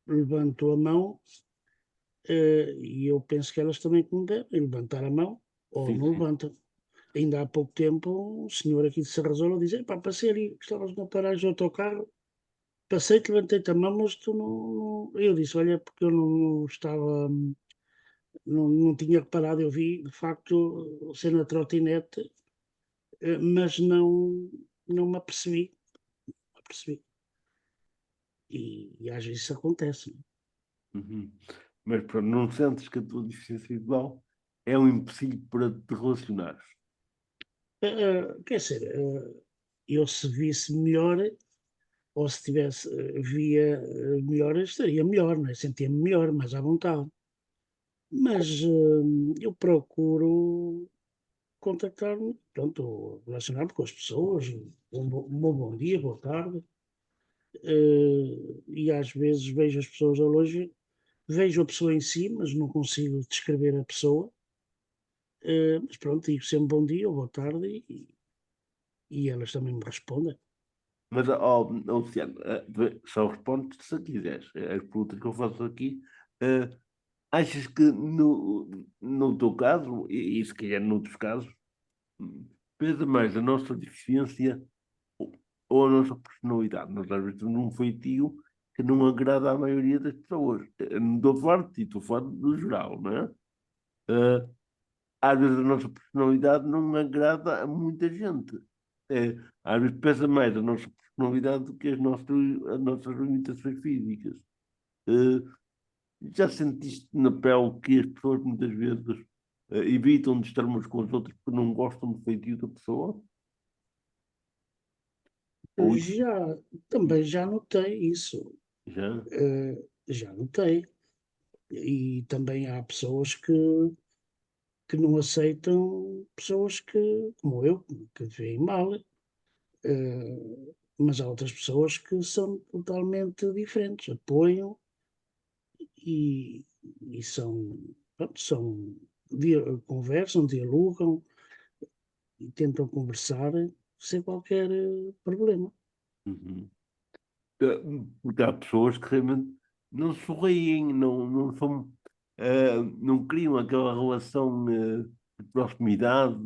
levanto a mão, e eu penso que elas também que me devem levantar a mão ou Sim, não sim. levantam. Ainda há pouco tempo, um senhor aqui de Serrazola dizia: pá, passei ali, estavas na paragem do autocarro, passei-te, levantei-te a mão, mas tu não. Eu disse: olha, porque eu não estava, não tinha reparado, eu vi de facto você na trotinete, mas não me apercebi. Apercebi. E às vezes isso acontece. Não Uhum. Mas pronto, não sentes que a tua deficiência individual é um empecilho para te relacionares. quer dizer, eu se visse melhor, ou se tivesse, via melhor, estaria melhor, não é? Sentia-me melhor, mais à vontade. Mas eu procuro contactar-me, pronto, relacionar-me com as pessoas, um bom dia, boa tarde, e às vezes vejo as pessoas ao longe, vejo a pessoa em si, mas não consigo descrever a pessoa, mas pronto, digo sempre bom dia ou boa tarde e elas também me respondem. Mas, Luciano, só respondes se quiseres. As perguntas que eu faço aqui, eh, achas que no teu caso, e se calhar noutros casos, pesa mais a nossa deficiência ou, ou a nossa personalidade? Nós às vezes temos um feitio que não agrada à maioria das pessoas. Não estou a falar de ti, estou a falar do geral, não é? Eh, Às vezes a nossa personalidade não agrada a muita gente. É, às vezes pesa mais a nossa personalidade do que as nossas limitações físicas. Eh, Já sentiste na pele que as pessoas muitas vezes evitam de estar uns com os outros porque não gostam do feitio da pessoa? Ou isso Também já notei isso. já? Já notei. E também há pessoas que não aceitam pessoas como eu, que veem mal. Mas há outras pessoas que são totalmente diferentes, apoiam e pronto, conversam, dialogam e tentam conversar sem qualquer problema. Uhum. Porque há pessoas que realmente não sorriem, não criam aquela relação de proximidade,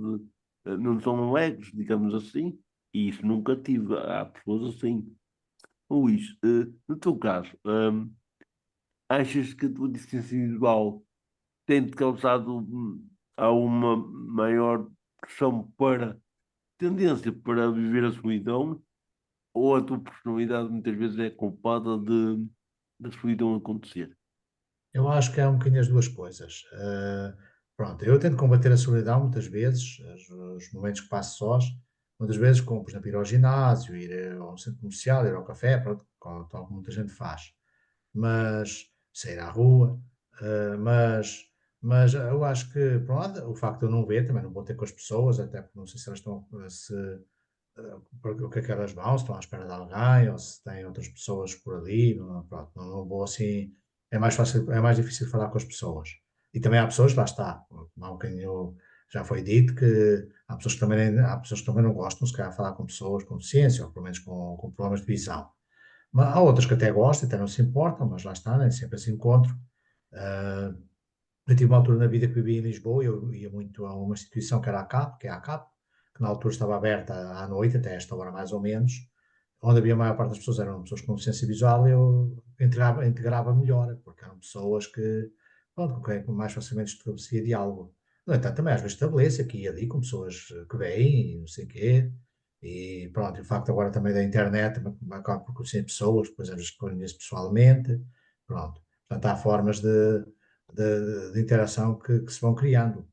não são alegres, digamos assim, e isso nunca tive. Há pessoas assim. Luís, no teu caso, achas que a tua deficiência individual tem-te causado alguma maior pressão tendência para viver a solidão? Ou a tua personalidade muitas vezes é culpada da solidão acontecer? Eu acho que é um bocadinho as duas coisas. Pronto, eu tento combater a solidão muitas vezes, os momentos que passo sós, muitas vezes, como por exemplo ir ao ginásio, ir a um centro comercial, ir ao café, pronto, tal como muita gente faz. Mas sair à rua, eh, mas, mas eu acho que, por um lado, o facto de eu não ver, também não vou ter com as pessoas, até porque não sei se elas estão, porque o que é que elas vão, se estão à espera de alguém, ou se têm outras pessoas por ali, não, pronto, não vou assim, é mais fácil, é mais difícil falar com as pessoas. E também há pessoas, lá está, há um bocadinho, já foi dito que há pessoas que também não gostam, se calhar, de falar com pessoas com deficiência, ou pelo menos com problemas de visão. Mas há outras que até gostam, até não se importam, mas lá está, nem sempre esse encontro. Ah, eu tive uma altura na vida que vivia em Lisboa, eu ia muito a uma instituição que era a CAP, que é a CAP, que na altura estava aberta à noite, até esta hora mais ou menos, onde havia a maior parte das pessoas eram pessoas com deficiência visual, e eu integrava melhor, porque eram pessoas que, pronto, com quem mais facilmente estabelecia diálogo. No entanto, também às vezes estabeleço aqui e ali com pessoas que veem e não sei o quê, e pronto, e o facto agora também da internet, acabo por conhecer pessoas, depois às vezes conheço pessoalmente, pronto. Portanto, há formas de interação que se vão criando,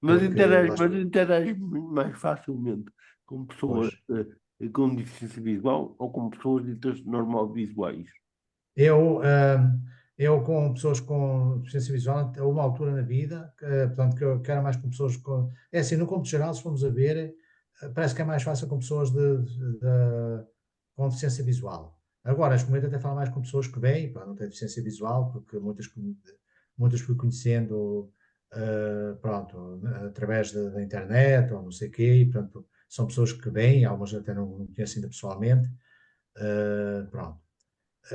porque lá Mas está, interage muito mais facilmente com pois. pessoas com deficiência visual ou com pessoas ditas normal visuais. Eu, eu com pessoas com deficiência visual, houve uma altura na vida, portanto, que era mais com pessoas com. É assim, no cômputo geral, se formos a ver, parece que é mais fácil com pessoas com deficiência visual. Agora, neste momento, até falo mais com pessoas que veem, pá, não têm deficiência visual, porque muitas fui conhecendo, pronto, através da internet ou não sei o quê, e, portanto, são pessoas que veem, algumas até não conheço ainda pessoalmente, pronto.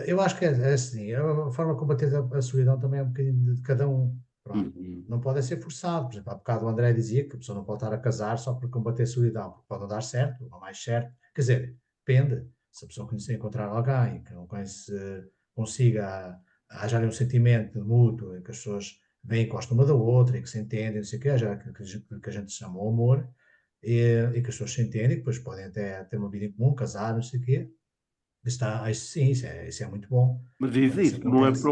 Eu acho que é assim, a forma de combater a solidão também é um bocadinho de cada um, pronto. Uhum. Não pode ser forçado, por exemplo, há bocado o André dizia que a pessoa não pode estar a casar só para combater a solidão, porque pode não dar certo, ou mais certo, quer dizer, depende, se a pessoa conhecer encontrar alguém que não conhece, consiga haja ali um sentimento mútuo, em que as pessoas vêm e gostam uma da outra, e que se entendem, não sei o que, já que a gente chama o amor, e que as pessoas se entendem, e que depois podem até ter uma vida em comum, casar, não sei o quê, sim, isso é muito bom. Mas Quando isso existe, acontece.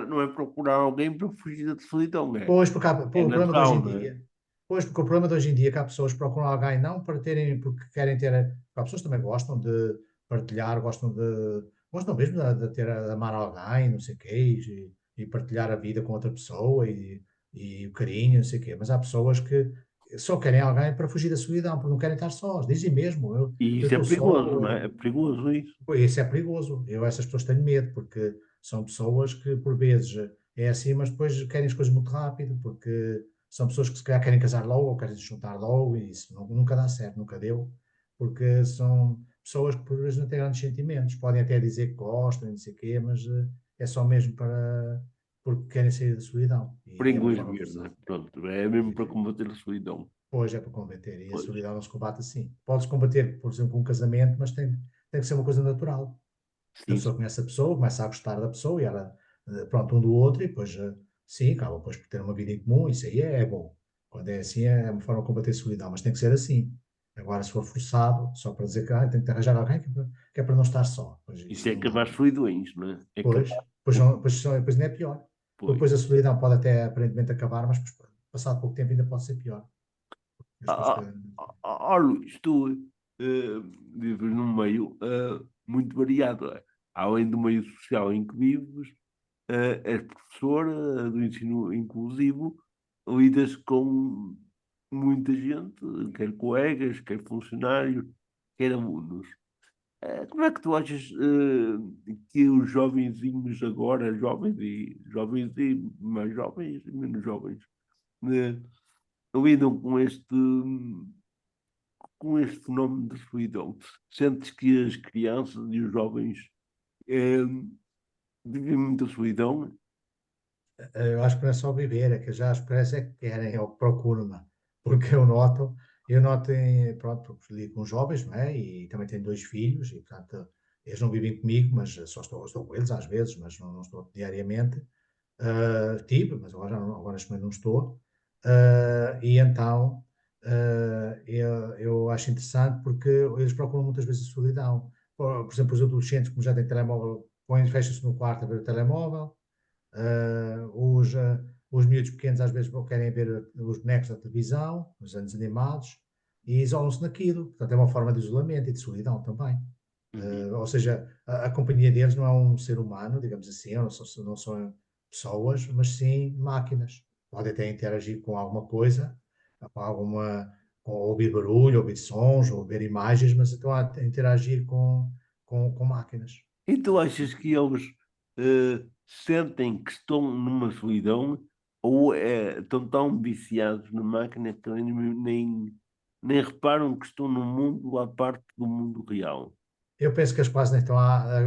não é procurar alguém para fugir da solidão, Pois, porque é o problema de hoje natural, em não é? dia, pois, porque o problema de hoje em dia é que há pessoas que procuram alguém não para terem, porque querem ter, há pessoas que também gostam de partilhar, gostam mesmo de amar alguém, não sei o quê, e partilhar a vida com outra pessoa e o carinho, não sei o quê, mas há pessoas que só querem alguém para fugir da solidão, porque não querem estar sós, dizem mesmo, E eu isso é estou perigoso, só, não é? É perigoso isso. pois, isso é perigoso. Eu essas pessoas tenho medo, porque são pessoas que por vezes é assim, mas depois querem as coisas muito rápido, porque são pessoas que se calhar querem casar logo ou querem se juntar logo e isso nunca dá certo, nunca deu, porque são pessoas que por vezes não têm grandes sentimentos, podem até dizer que gostam e não sei o quê, mas é só mesmo porque querem sair da solidão Por e é uma inglês forma ver, não é? forçada. Pronto, é mesmo para combater a solidão. Pois é para combater, e a Pois. solidão não se combate assim. Podes combater, por exemplo, com um casamento, mas tem que ser uma coisa natural. A Sim, pessoa conhece a pessoa, começa a gostar da pessoa e ela, pronto, um do outro, e depois, sim, acaba depois por ter uma vida em comum, isso aí é bom. Quando é assim, é uma forma de combater a solidão, mas tem que ser assim. Agora, se for forçado, só para dizer que tem que arranjar alguém que é para não estar só, pois isso isso é não dá. acabar as solidões, não é? É Pois, acabar. pois, não, pois, depois não é pior. Porque Pois. depois a solidão pode até aparentemente acabar, mas depois passado pouco tempo ainda pode ser pior. Luís, tu vives num meio muito variado. Além do meio social em que vives, és professora do ensino inclusivo, lidas com muita gente, quer colegas, quer funcionários, quer alunos. Como é que tu achas que os jovenzinhos agora, jovens e mais jovens e menos jovens, eh, lidam com este fenómeno de solidão? Sentes que as crianças e os jovens eh, vivem muita solidão? Eu acho que não é só viver, é que já as parece é que querem ou que procuram-me, porque eu noto, pronto, porque lido com jovens, não é? E também tenho 2 filhos, e portanto, eles não vivem comigo, mas só estou com eles às vezes, mas não estou diariamente. Tive, mas agora, agora neste momento não estou. E então, eu acho interessante porque eles procuram muitas vezes a solidão. Por exemplo, os adolescentes, como já têm telemóvel, fecham-se no quarto a ver o telemóvel. Ah, os, ah, os miúdos pequenos às vezes querem ver os bonecos da televisão, os desenhos animados, e isolam-se naquilo. Portanto, é uma forma de isolamento e de solidão também. Uhum. Ou seja, a companhia deles não é um ser humano, digamos assim, não são pessoas, mas sim máquinas. Podem até interagir com alguma coisa, com alguma, com ouvir barulho, ouvir sons, ouvir imagens, mas estão a interagir com máquinas. E tu achas que eles sentem que estão numa solidão ou estão tão viciados na máquina que nem reparam que estão num mundo à parte do mundo real? Eu penso que eles quase nem estão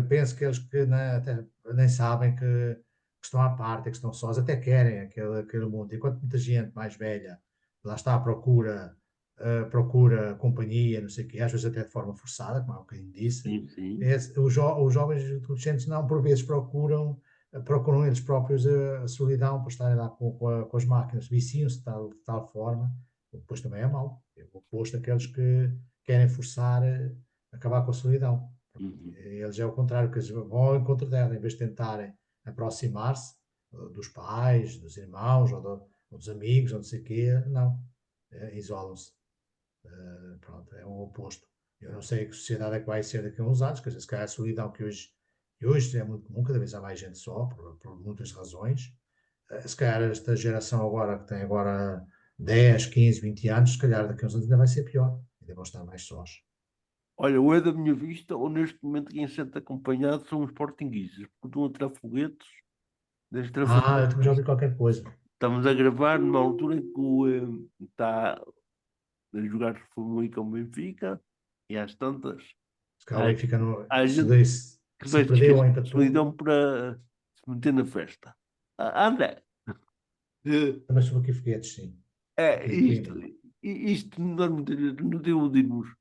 penso que eles que até nem sabem que estão à parte, que estão sós, até querem aquele mundo. Enquanto muita gente mais velha lá está à procura, procura companhia, não sei o quê, às vezes até de forma forçada, como há um bocadinho disse, Sim, sim. os jovens e os adolescentes não, por vezes procuram eles próprios a solidão para estarem lá com as máquinas, viciam-se de tal forma, depois também é mau. É o oposto daqueles que querem forçar. Acabar com a solidão. Uhum. Eles é o contrário, que eles vão ao encontro dela, em vez de tentarem aproximar-se dos pais, dos irmãos, ou dos amigos, ou não sei o quê, não. Isolam-se. Pronto, é o oposto. Eu não sei que sociedade é que vai ser daqui a uns anos, quer dizer, se calhar a solidão que hoje é muito comum, cada vez há mais gente só, por muitas razões. Se calhar esta geração agora, que tem agora 10, 15, 20 anos, se calhar daqui a uns anos ainda vai ser pior, ainda vão estar mais sós. Olha, ou é da minha vista, ou neste momento quem sente acompanhado são os sportinguistas, porque estão a tirar foguetes, desde tirar Eu também já ouvi qualquer coisa. Estamos a gravar numa altura em que está a jogar Famalicão com o Benfica e às tantas Se calhar o há, Benfica há se, gente que se vai se perdeu ou esquecer de empatou, solidão para se meter na festa. André, eh, também soube aqui foguetes, sim, é, aqui em isto, Coimbra. isto nós muitas vezes nos iludimos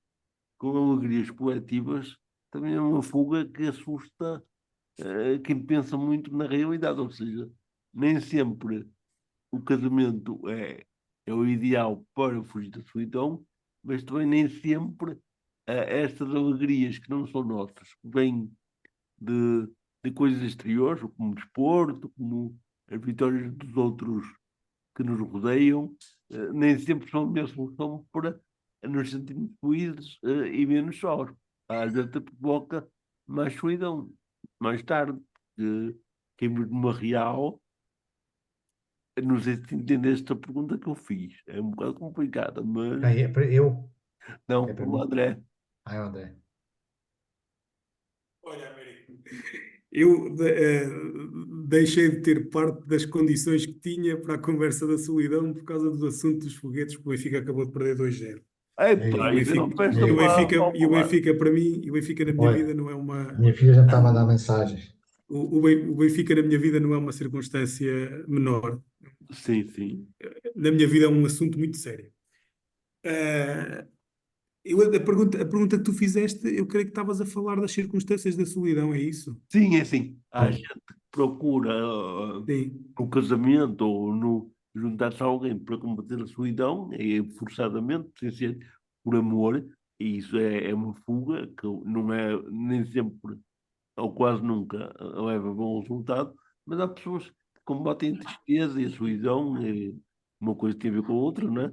com alegrias coletivas, também é uma fuga que assusta quem pensa muito na realidade, ou seja, nem sempre o casamento é o ideal para fugir da solidão, mas também nem sempre estas alegrias que não são nossas, que vêm de, de coisas exteriores, como desporto, como as vitórias dos outros que nos rodeiam, nem sempre são a minha solução para nos sentirmos felizes e menos sós. Às vezes provoca mais solidão, mais tarde, que caímos numa real. Não sei se entendeste a pergunta que eu fiz. É um bocado complicada, mas Eu? não, É para o mim? André. Ai, André. Olha, Américo, eu deixei de ter parte das condições que tinha para a conversa da solidão por causa do assunto dos foguetes, porque o Benfica acabou de perder 2-0. E Epá, o Ei, isso é uma Benfica, festa e o ei. Benfica, para e o falar. Benfica para mim, e o Benfica na minha vida Olha, não é a uma, minha filha já está a mandar mensagens. o Benfica na minha vida não é uma circunstância menor. Sim, sim. Na minha vida é um assunto muito sério. Ah, a pergunta que tu fizeste, eu creio que estavas a falar das circunstâncias da solidão, é isso? Sim, é assim. Há Sim. gente que procura Sim. no casamento ou no juntar-se a alguém para combater a solidão, forçadamente, sem ser por amor, e isso é uma fuga que não é nem sempre ou quase nunca leva a bom resultado, mas há pessoas que combatem a tristeza e a solidão uma coisa tem a ver com a outra, não é?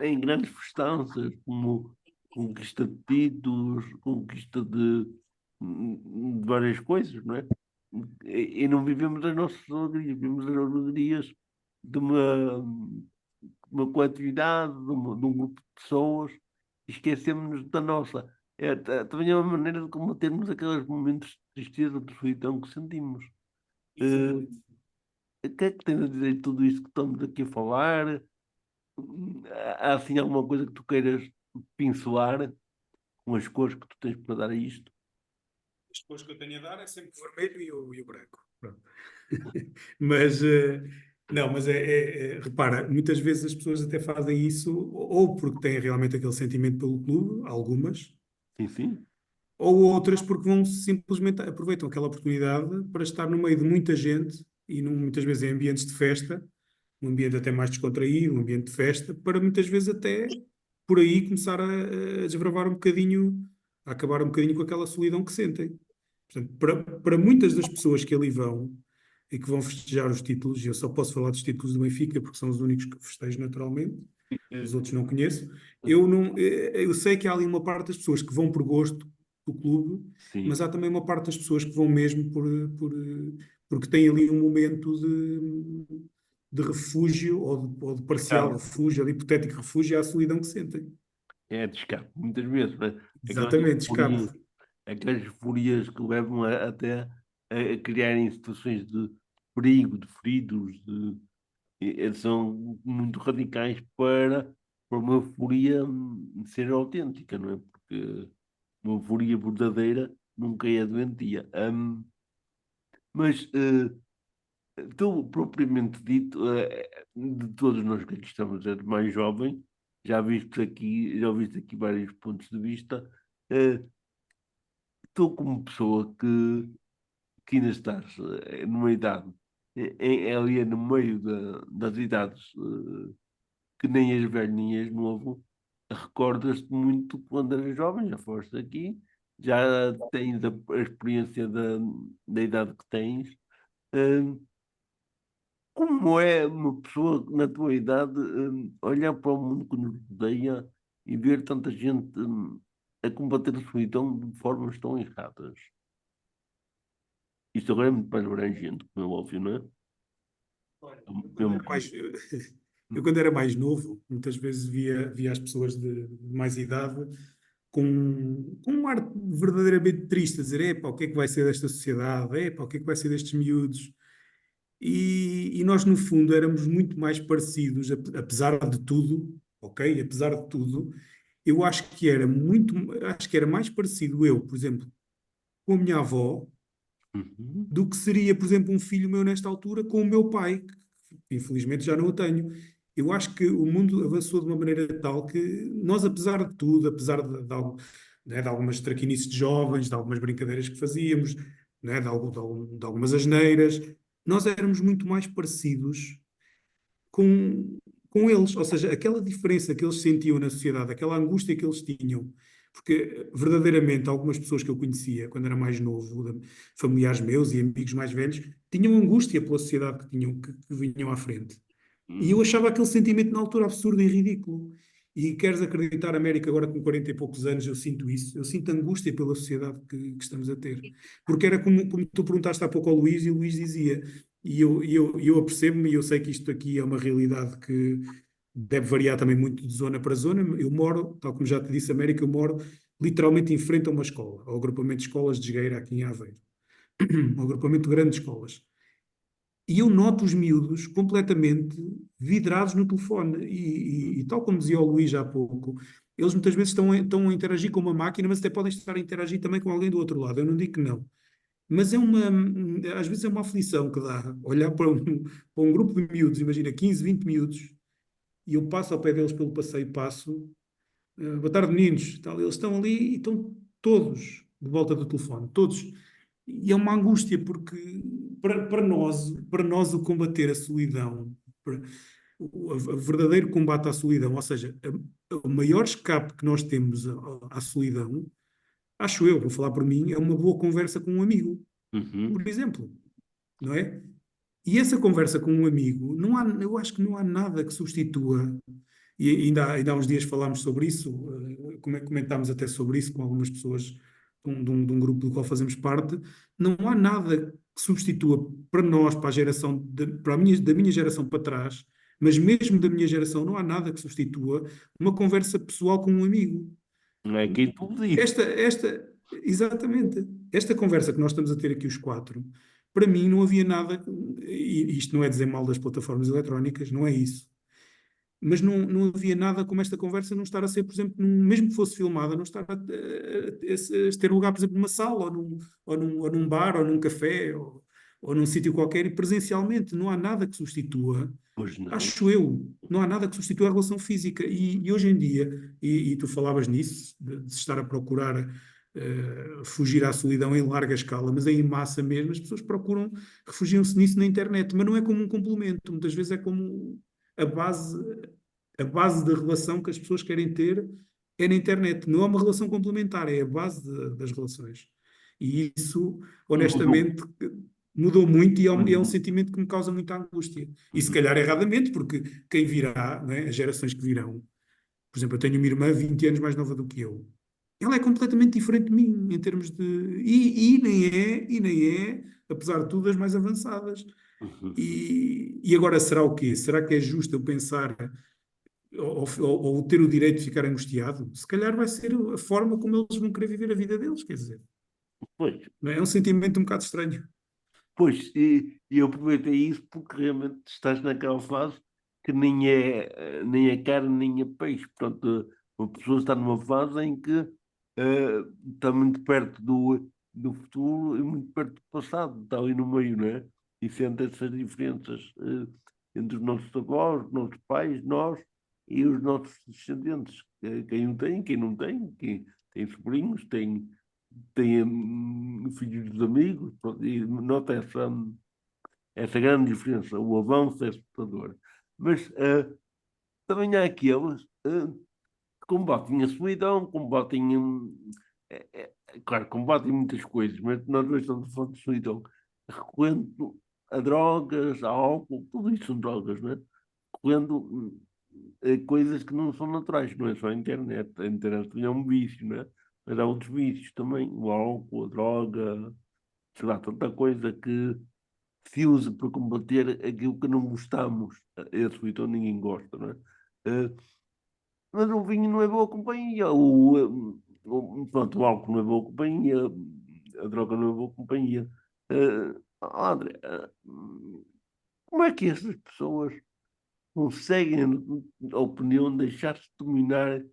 Em grandes festanças, como conquista de títulos, conquista de várias coisas, não é? E não vivemos as nossas alegrias, vivemos as alegrias de uma coletividade, de um grupo de pessoas, e esquecemos da nossa. Também é uma maneira de combatermos aqueles momentos de tristeza, de solidão que sentimos. Eh, o que é que tens a dizer de tudo isto que estamos aqui a falar? Há assim alguma coisa que tu queiras pincelar com as cores que tu tens para dar a isto? As cores que eu tenho a dar é sempre o vermelho e o branco. Pronto. Mas, não, mas repara, muitas vezes as pessoas até fazem isso ou porque têm realmente aquele sentimento pelo clube, algumas, Sim, sim. ou outras porque vão simplesmente aproveitam aquela oportunidade para estar no meio de muita gente e muitas vezes em ambientes de festa, um ambiente até mais descontraído, um ambiente de festa, para muitas vezes até por aí começar a desbravar um bocadinho, a acabar um bocadinho com aquela solidão que sentem. Portanto, para muitas das pessoas que ali vão e que vão festejar os títulos, e eu só posso falar dos títulos do Benfica porque são os únicos que festejo naturalmente, os outros não conheço. Eu sei que há ali uma parte das pessoas que vão por gosto do clube, Sim. mas há também uma parte das pessoas que vão mesmo porque têm ali um momento de refúgio ou de parcial Escape. refúgio, ou de hipotético refúgio à solidão que sentem. É de escape, muitas vezes, né? Aquelas Exatamente, euforias, escape. aquelas euforias que levam até a criarem situações de perigo, de feridos, são muito radicais para uma euforia ser autêntica, não é? Porque uma euforia verdadeira nunca é doentia. Mas tu, propriamente dito, de todos nós que aqui estamos, és mais jovem, já viste aqui vários pontos de vista. eh, Tu, como pessoa que ainda estás numa idade, ali no meio das idades, que nem és velho nem és novo, recordas-te muito quando eras jovem, já foste aqui, já tens a experiência da idade que tens. eh, Como é uma pessoa na tua idade, olhar para o mundo que nos rodeia e ver tanta gente, a combater a solidão de formas tão erradas? Isto agora é muito mais abrangente, como é óbvio, não é? Olha, É um eu é quando um era bocadinho. eu quando era mais novo, muitas vezes via as pessoas de mais idade com um ar verdadeiramente triste, a dizer, epá, o que é que vai ser desta sociedade? Epá, o que é que vai ser destes miúdos? E nós, no fundo, éramos muito mais parecidos, apesar de tudo, ok? Apesar de tudo, eu acho que era mais parecido eu, por exemplo, com a minha avó, Uhum. do que seria, por exemplo, um filho meu nesta altura com o meu pai, que infelizmente já não o tenho. Eu acho que o mundo avançou de uma maneira tal que nós, apesar de tudo, apesar né, de algumas traquinices de jovens, de algumas brincadeiras que fazíamos, né, de algumas asneiras, nós éramos muito mais parecidos com, com eles. Ou seja, aquela diferença que eles sentiam na sociedade, aquela angústia que eles tinham. Porque, verdadeiramente, algumas pessoas que eu conhecia quando era mais novo, familiares meus e amigos mais velhos, tinham angústia pela sociedade que vinham à frente. E eu Uhum. achava aquele sentimento na altura absurdo e ridículo. E queres acreditar, América, agora com 40 e poucos anos, eu sinto isso. Eu sinto angústia pela sociedade que estamos a ter. Porque era como tu perguntaste há pouco ao Luís, e o Luís dizia, e eu apercebo-me, e eu sei que isto aqui é uma realidade que deve variar também muito de zona para zona. Eu moro, tal como já te disse, América, eu moro literalmente em frente a uma escola, ao agrupamento de escolas de Jogueira, aqui em Aveiro. Um agrupamento de grandes escolas. E eu noto os miúdos completamente vidrados no telefone. E tal como dizia o Luís há pouco, eles muitas vezes estão a interagir com uma máquina, mas até podem estar a interagir também com alguém do outro lado. Eu não digo que não. Mas às vezes é uma aflição que dá olhar para um grupo de miúdos, imagina 15, 20 miúdos, e eu passo ao pé deles pelo passeio, passo, boa tarde meninos, tal, eles estão ali e estão todos de volta do telefone, todos. E é uma angústia, porque para nós o combater a solidão, o verdadeiro combate à solidão, ou seja, o maior escape que nós temos à solidão, acho eu, vou falar por mim, é uma boa conversa com um amigo, Uhum. por exemplo, não é? E essa conversa com um amigo, eu acho que não há nada que substitua, e ainda há uns dias falámos sobre isso, comentámos até sobre isso com algumas pessoas de um grupo do qual fazemos parte. Não há nada que substitua para nós, para a geração, da minha geração para trás, mas mesmo da minha geração, não há nada que substitua uma conversa pessoal com um amigo. Não é quem tu disse. Exatamente. Esta conversa que nós estamos a ter aqui os quatro, para mim não havia nada, e isto não é dizer mal das plataformas eletrónicas, não é isso. Mas não havia nada como esta conversa não estar a ser, por exemplo, mesmo que fosse filmada, não estar a ter lugar, por exemplo, numa sala, ou num bar, ou num café, ou num sítio qualquer, e presencialmente. Não há nada que substitua, Pois não. acho eu, não há nada que substitua a relação física. E hoje em dia, e tu falavas nisso, de se estar a procurar fugir à solidão em larga escala, mas em massa mesmo, as pessoas procuram, refugiam-se nisso na internet, mas não é como um complemento, muitas vezes é como a base da relação que as pessoas querem ter é na internet. Não é uma relação complementar, é a base das relações. E isso, honestamente, mudou muito, e é um sentimento que me causa muita angústia. E se calhar erradamente, porque quem virá, não é? As gerações que virão, por exemplo, eu tenho uma irmã 20 anos mais nova do que eu. Ela é completamente diferente de mim, em termos de. E nem é, apesar de tudo, as mais avançadas. E agora será o quê? Será que é justo eu pensar ou ter o direito de ficar angustiado? Se calhar vai ser a forma como eles vão querer viver a vida deles, quer dizer. Pois, Não é? É um sentimento um bocado estranho. pois, e eu aproveitei isso porque realmente estás naquela fase que nem é carne nem é peixe. Portanto, uma pessoa está numa fase em que está muito perto do futuro e muito perto do passado, está ali no meio, não é? E sente essas diferenças entre os nossos avós, os nossos pais, nós e os nossos descendentes. Quem o tem, quem não tem, quem tem sobrinhos, tem filhos dos amigos, pronto, e nota essa grande diferença, o avanço é assustador. Mas também há aqueles que combatem a solidão, combatem. Claro, combatem muitas coisas, mas nós hoje estamos a falar de solidão, recorrendo a drogas, a álcool, tudo isso são drogas, não é? Recorrendo a coisas que não são naturais, não é só a internet. A internet também é um vício, não é? Mas há outros vícios também, o álcool, a droga, sei lá, tanta coisa que se usa para combater aquilo que não gostamos. Esse então ninguém gosta, não é? Eh, mas o vinho não é boa companhia, pronto, o álcool não é boa companhia, a droga não é boa companhia. André, como é que essas pessoas conseguem, a opinião, deixar-se dominar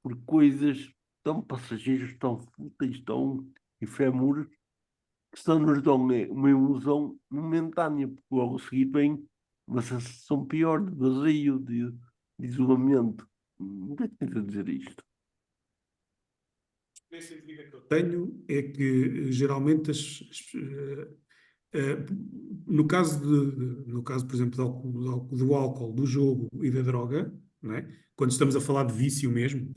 por coisas tão passageiras, tão fúteis, tão efêmeras, que só nos dão uma ilusão momentânea, porque logo a seguir vem uma sensação pior de vazio, de isolamento. O que é que tens a dizer isto? A experiência de vida que eu tenho é que geralmente no caso, por exemplo, do álcool, do jogo e da droga, não é? Quando estamos a falar de vício mesmo,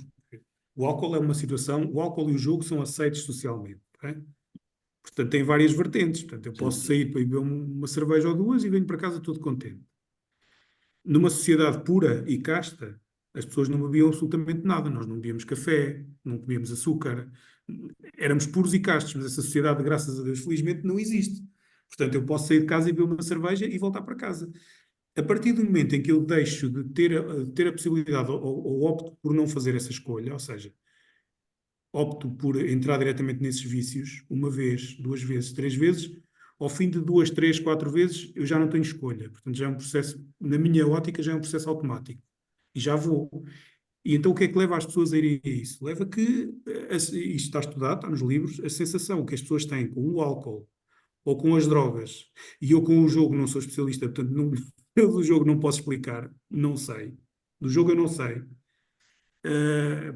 o álcool é uma situação, o álcool e o jogo são aceitos socialmente, não é? Portanto, tem várias vertentes. Portanto, eu posso sair para ir beber uma cerveja ou duas e venho para casa todo contente. Numa sociedade pura e casta, as pessoas não bebiam absolutamente nada. Nós não bebíamos café, não comíamos açúcar. Éramos puros e castos, mas essa sociedade, graças a Deus, felizmente, não existe. Portanto, eu posso sair de casa e beber uma cerveja e voltar para casa. A partir do momento em que eu deixo de ter a possibilidade ou opto por não fazer essa escolha, ou seja, opto por entrar diretamente nesses vícios, uma vez, duas vezes, três vezes, ao fim de duas, três, quatro vezes, eu já não tenho escolha. Portanto, já é um processo, na minha ótica, já é um processo automático. E já vou. E então o que é que leva as pessoas a irem a isso? Leva que, isto está estudado, está nos livros, a sensação que as pessoas têm com o álcool ou com as drogas, e eu com o jogo não sou especialista, portanto, eu do jogo não posso explicar, não sei. Do jogo eu não sei.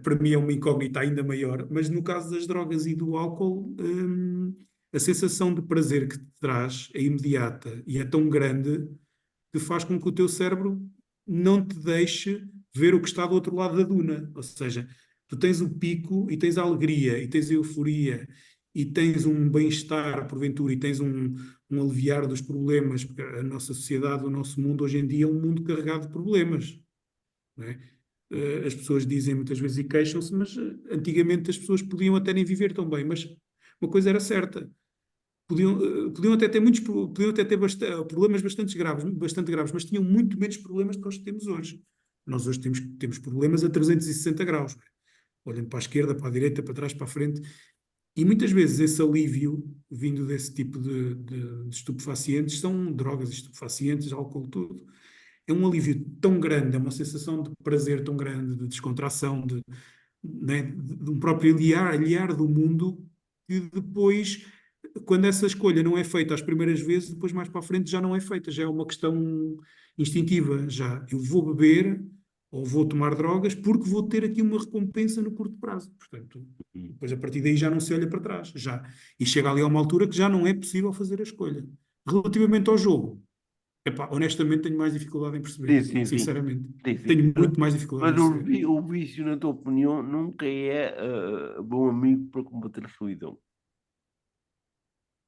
Para mim é uma incógnita ainda maior, mas no caso das drogas e do álcool, a sensação de prazer que te traz é imediata e é tão grande que faz com que o teu cérebro não te deixe ver o que está do outro lado da duna. Ou seja, tu tens o pico e tens a alegria e tens a euforia e tens um bem-estar, porventura, e tens um aliviar dos problemas, porque a nossa sociedade, o nosso mundo hoje em dia é um mundo carregado de problemas, não é? As pessoas dizem muitas vezes e queixam-se, mas antigamente as pessoas podiam até nem viver tão bem, mas uma coisa era certa, podiam até ter podiam até ter problemas bastante graves, mas tinham muito menos problemas do que nós temos hoje. Nós hoje temos problemas a 360 graus, não é? Olhando para a esquerda, para a direita, para trás, para a frente, e muitas vezes esse alívio vindo desse tipo de estupefacientes, são drogas estupefacientes, álcool, tudo. É um alívio tão grande, é uma sensação de prazer tão grande, de descontração, né, de um próprio aliar do mundo, que depois, quando essa escolha não é feita às primeiras vezes, depois mais para a frente já não é feita, já é uma questão instintiva, já eu vou beber ou vou tomar drogas porque vou ter aqui uma recompensa no curto prazo. Portanto, depois a partir daí já não se olha para trás, já. E chega ali a uma altura que já não é possível fazer a escolha. Relativamente ao jogo, epá, honestamente tenho mais dificuldade em perceber, Sim, sim, sim. sinceramente. Sim, sim. Tenho muito mais dificuldade Mas em o, perceber. o vício, na tua opinião, nunca é bom amigo para combater a solidão.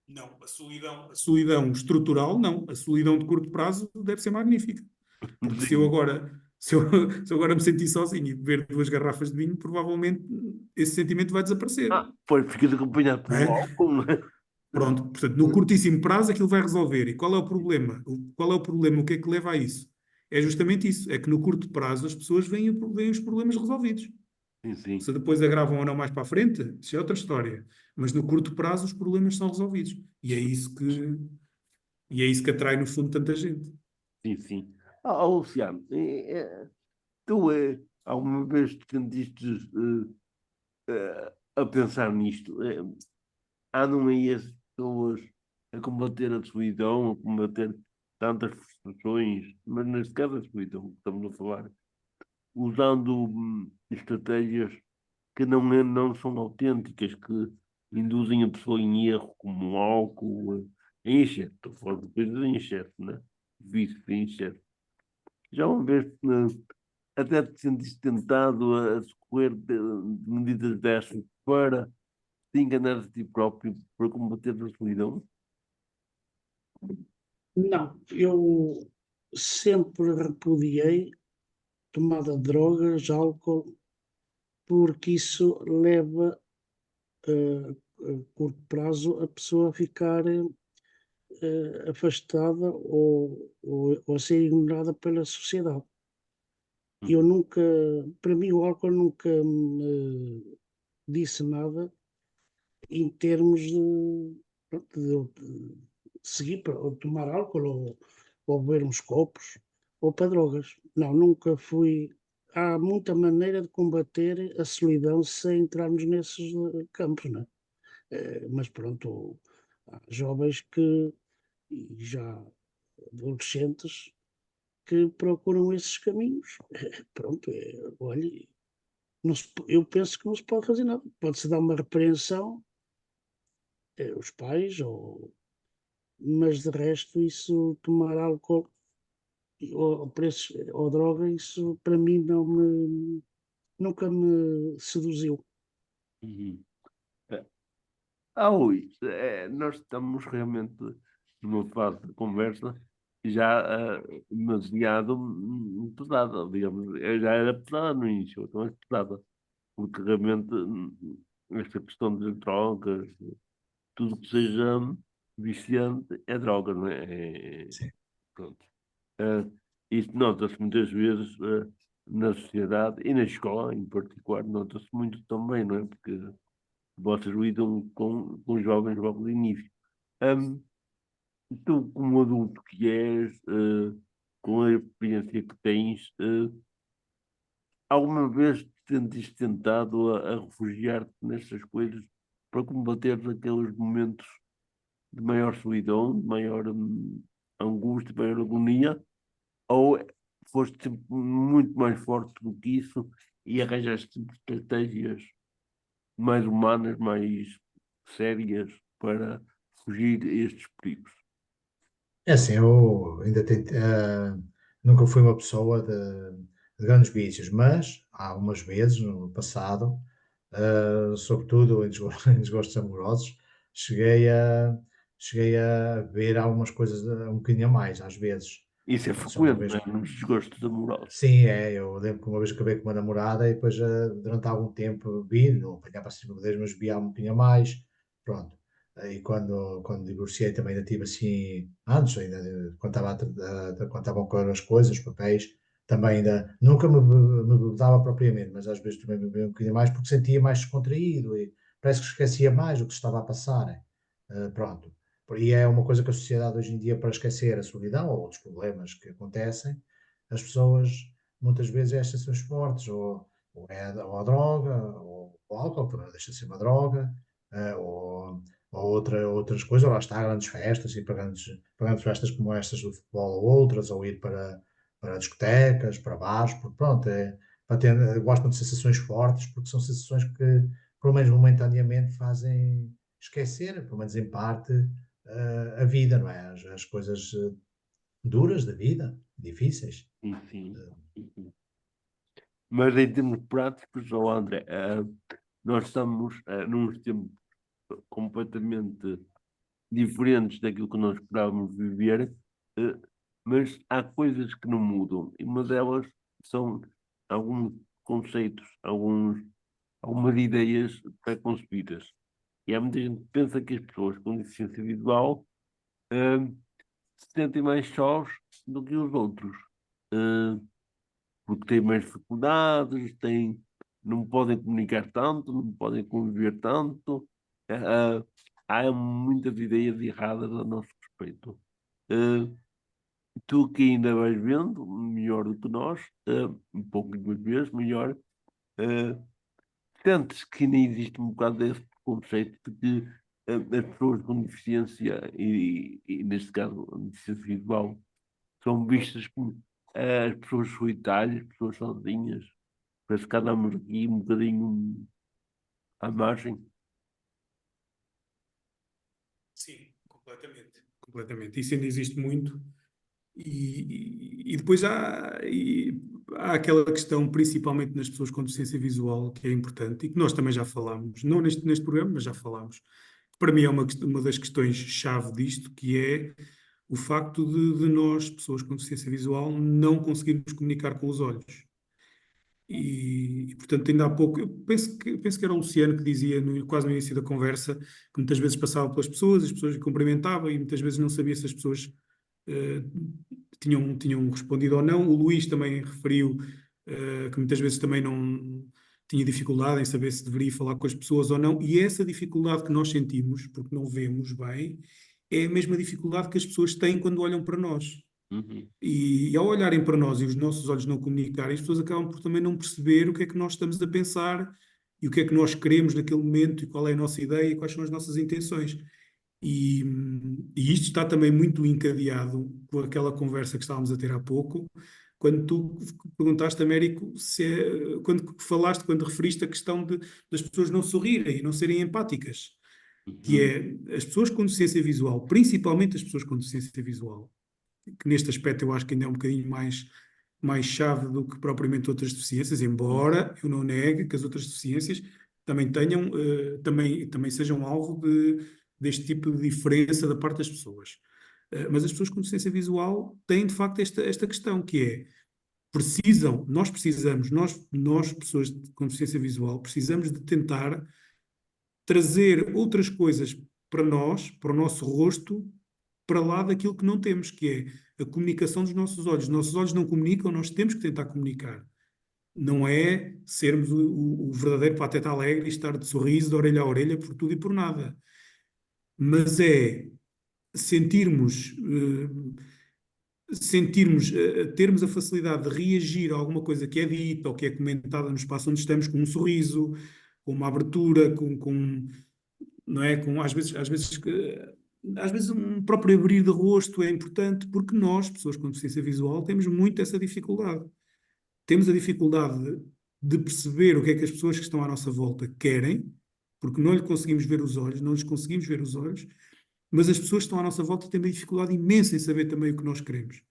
Não, a solidão estrutural, não. A solidão de curto prazo deve ser magnífica. Porque se eu Sim. agora, se eu agora me sentir sozinho e beber 2 garrafas de vinho, provavelmente esse sentimento vai desaparecer, Pois ficas acompanhado não pelo é? álcool, não é? Pronto, portanto, no curtíssimo prazo aquilo vai resolver. E qual é o problema? Qual é o problema? O que é que leva a isso? É justamente isso. É que no curto prazo as pessoas veem os problemas resolvidos. Sim, sim. Se depois agravam ou não mais para a frente, isso é outra história. Mas no curto prazo os problemas são resolvidos. E é isso que atrai, no fundo, tanta gente. Sim, sim. Luciano, tu alguma vez te sentiste a pensar nisto? Andam aí as pessoas a combater a solidão, a combater tantas frustrações, mas neste caso a solidão que estamos a falar, usando estratégias que não são autênticas, que induzem a pessoa em erro, como o álcool, em excesso, estou a falar de coisas em excesso, né? Vício em excesso. Já uma vez até te sentiste tentado a socorrer de medidas dessas para te enganar a ti próprio, para combater a solidão? Não, eu sempre repudiei tomada de drogas, álcool, porque isso leva a curto prazo a pessoa a ficar afastada ou a ser ignorada pela sociedade. Eu nunca, para mim, o álcool nunca me disse nada em termos de seguir para ou tomar álcool ou beber uns copos ou para drogas. Não, nunca fui. Há muita maneira de combater a solidão sem entrarmos nesses campos, não é? Mas pronto, há jovens e já adolescentes que procuram esses caminhos. Pronto, olha, eu penso que não se pode fazer nada. Pode-se dar uma repreensão, os pais, mas de resto, isso, tomar álcool ou preços, ou droga, isso para mim nunca me seduziu. Uhum. Luís, nós estamos realmente numa fase de conversa já demasiado pesada, digamos. Eu já era pesada no início, então é pesada, porque realmente esta questão das drogas, tudo que seja viciante é droga, não é? Sim. Pronto. Eh, Isto nota-se muitas vezes na sociedade e na escola em particular, nota-se muito também, não é? Porque vocês lidam com jovens logo de início. Ahm, Tu, como adulto que és, com a experiência que tens, alguma vez te sentiste tentado a refugiar-te nestas coisas para combater aqueles momentos de maior solidão, de maior angústia, de maior agonia? Ou foste sempre muito mais forte do que isso e arranjaste sempre estratégias mais humanas, mais sérias para fugir a estes perigos? É assim, eu ainda nunca fui uma pessoa de grandes vícios, mas há algumas vezes no passado, sobretudo em desgostos amorosos, cheguei a, cheguei a ver algumas coisas um bocadinho a mais, às vezes. Isso é Só uma frequente, vez. não é? Nos desgostos amorosos. Sim, eu lembro que uma vez acabei com uma namorada e depois durante algum tempo vi, não apanhava assim bebedeiros, mas bebia um bocadinho a mais, pronto. E quando divorciei também ainda tive assim, antes ainda, quando estava quando estavam com as coisas, os papéis, também ainda, nunca me bebedava propriamente, mas às vezes também bebia um bocadinho mais porque sentia mais descontraído e parece que esquecia mais o que se estava a passar, pronto. E é uma coisa que a sociedade hoje em dia, para esquecer a solidão ou outros problemas que acontecem, as pessoas muitas vezes é estas são esportes, ou a droga, ou o álcool, que não deixa de ser uma droga, ou outras coisas, lá está, grandes festas, ir para grandes festas como estas do futebol ou outras, ou ir para discotecas, para bares, porque pronto, para ter, gostam de sensações fortes, porque são sensações que, pelo menos momentaneamente, fazem esquecer, pelo menos em parte, a vida, não é? As coisas duras da vida, difíceis. Enfim. Mas em termos práticos, ó André, nós estamos num tempos completamente diferentes daquilo que nós esperávamos viver, eh, mas há coisas que não mudam. E uma delas são alguns conceitos, algumas ideias pré-concebidas. E há muita gente que pensa que as pessoas com deficiência visual eh, se sentem mais sós do que os outros. Eh, Porque têm mais dificuldades, não podem comunicar tanto, não podem conviver tanto. Ah, há muitas ideias erradas a nosso respeito. Ah, Tu que ainda vais vendo, melhor do que nós, um pouquinho vezes, melhor, ah, sentes que ainda existe um bocado desse conceito de que as pessoas com deficiência, e neste caso, a deficiência visual, são vistas como as pessoas solitárias, pessoas sozinhas. Parece que andamos aqui um bocadinho à margem. Sim, completamente. Completamente. Isso ainda existe muito. E depois há aquela questão, principalmente nas pessoas com deficiência visual, que é importante e que nós também já falámos, não neste programa, mas já falámos. Para mim é uma das questões-chave disto, que é o facto de nós, pessoas com deficiência visual, não conseguirmos comunicar com os olhos. Portanto, ainda há pouco, eu penso que era o Luciano que dizia quase no início da conversa que muitas vezes passava pelas pessoas, as pessoas lhe cumprimentavam e muitas vezes não sabia se as pessoas eh, tinham respondido ou não. O Luís também referiu que muitas vezes também não tinha dificuldade em saber se deveria falar com as pessoas ou não, e essa dificuldade que nós sentimos, porque não vemos bem, é a mesma dificuldade que as pessoas têm quando olham para nós. Uhum. E ao olharem para nós e os nossos olhos não comunicarem, as pessoas acabam por também não perceber o que é que nós estamos a pensar e o que é que nós queremos naquele momento e qual é a nossa ideia e quais são as nossas intenções. E, e isto está também muito encadeado com aquela conversa que estávamos a ter há pouco, quando tu perguntaste, Américo, quando referiste a questão das pessoas não sorrirem e não serem empáticas, que Uhum. é as pessoas com deficiência visual, principalmente as pessoas com deficiência visual, que neste aspecto eu acho que ainda é um bocadinho mais chave do que propriamente outras deficiências, embora eu não negue que as outras deficiências também tenham, também sejam alvo deste tipo de diferença da parte das pessoas. Mas as pessoas com deficiência visual têm de facto esta questão, que é, nós pessoas com deficiência visual, precisamos de tentar trazer outras coisas para nós, para o nosso rosto, para lá daquilo que não temos, que é a comunicação dos nossos olhos. Os nossos olhos não comunicam, nós temos que tentar comunicar. Não é sermos o verdadeiro Pateta Alegre e estar de sorriso, de orelha a orelha, por tudo e por nada. Mas é sentirmos, termos a facilidade de reagir a alguma coisa que é dita ou que é comentada no espaço onde estamos, com um sorriso, com uma abertura, não é? Às vezes um próprio abrir de rosto é importante porque nós, pessoas com deficiência visual, temos muito essa dificuldade. Temos a dificuldade de perceber o que é que as pessoas que estão à nossa volta querem, porque não lhe conseguimos ver os olhos, não lhes conseguimos ver os olhos, mas as pessoas que estão à nossa volta têm uma dificuldade imensa em saber também o que nós queremos.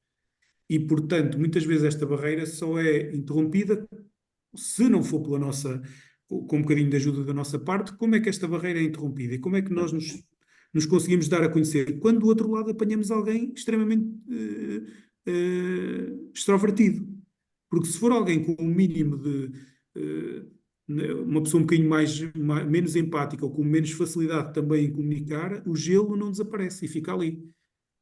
E, portanto, muitas vezes esta barreira só é interrompida se não for pela nossa, com um bocadinho de ajuda da nossa parte. Como é que esta barreira é interrompida e como é que nós nos conseguimos dar a conhecer quando do outro lado apanhamos alguém extremamente extrovertido. Porque se for alguém com um mínimo de uma pessoa um bocadinho menos empática ou com menos facilidade também em comunicar, o gelo não desaparece e fica ali.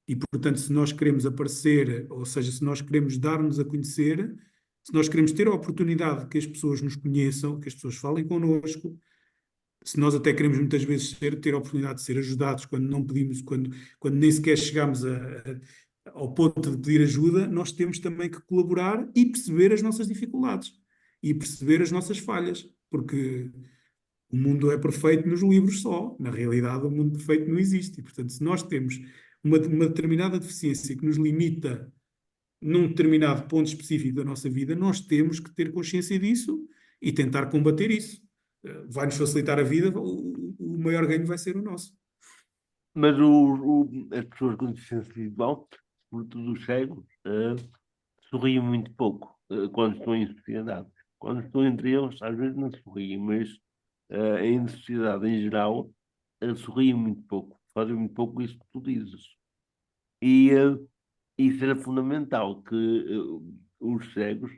E, portanto, se nós queremos aparecer, ou seja, se nós queremos dar-nos a conhecer, se nós queremos ter a oportunidade que as pessoas nos conheçam, que as pessoas falem connosco, se nós até queremos muitas vezes ter a oportunidade de ser ajudados quando não pedimos, quando nem sequer chegamos ao ponto de pedir ajuda, nós temos também que colaborar e perceber as nossas dificuldades e perceber as nossas falhas, porque o mundo é perfeito nos livros só. Na realidade, o mundo perfeito não existe. E, portanto, se nós temos uma determinada deficiência que nos limita num determinado ponto específico da nossa vida, nós temos que ter consciência disso e tentar combater isso. Vai-nos facilitar a vida, o maior ganho vai ser o nosso. Mas as pessoas com deficiência visual, sobretudo os cegos, sorriem muito pouco quando estão em sociedade. Quando estão entre eles, às vezes não sorriem, mas em sociedade em geral, sorriem muito pouco. Fazem muito pouco isso que tu dizes. E isso era fundamental, que os cegos,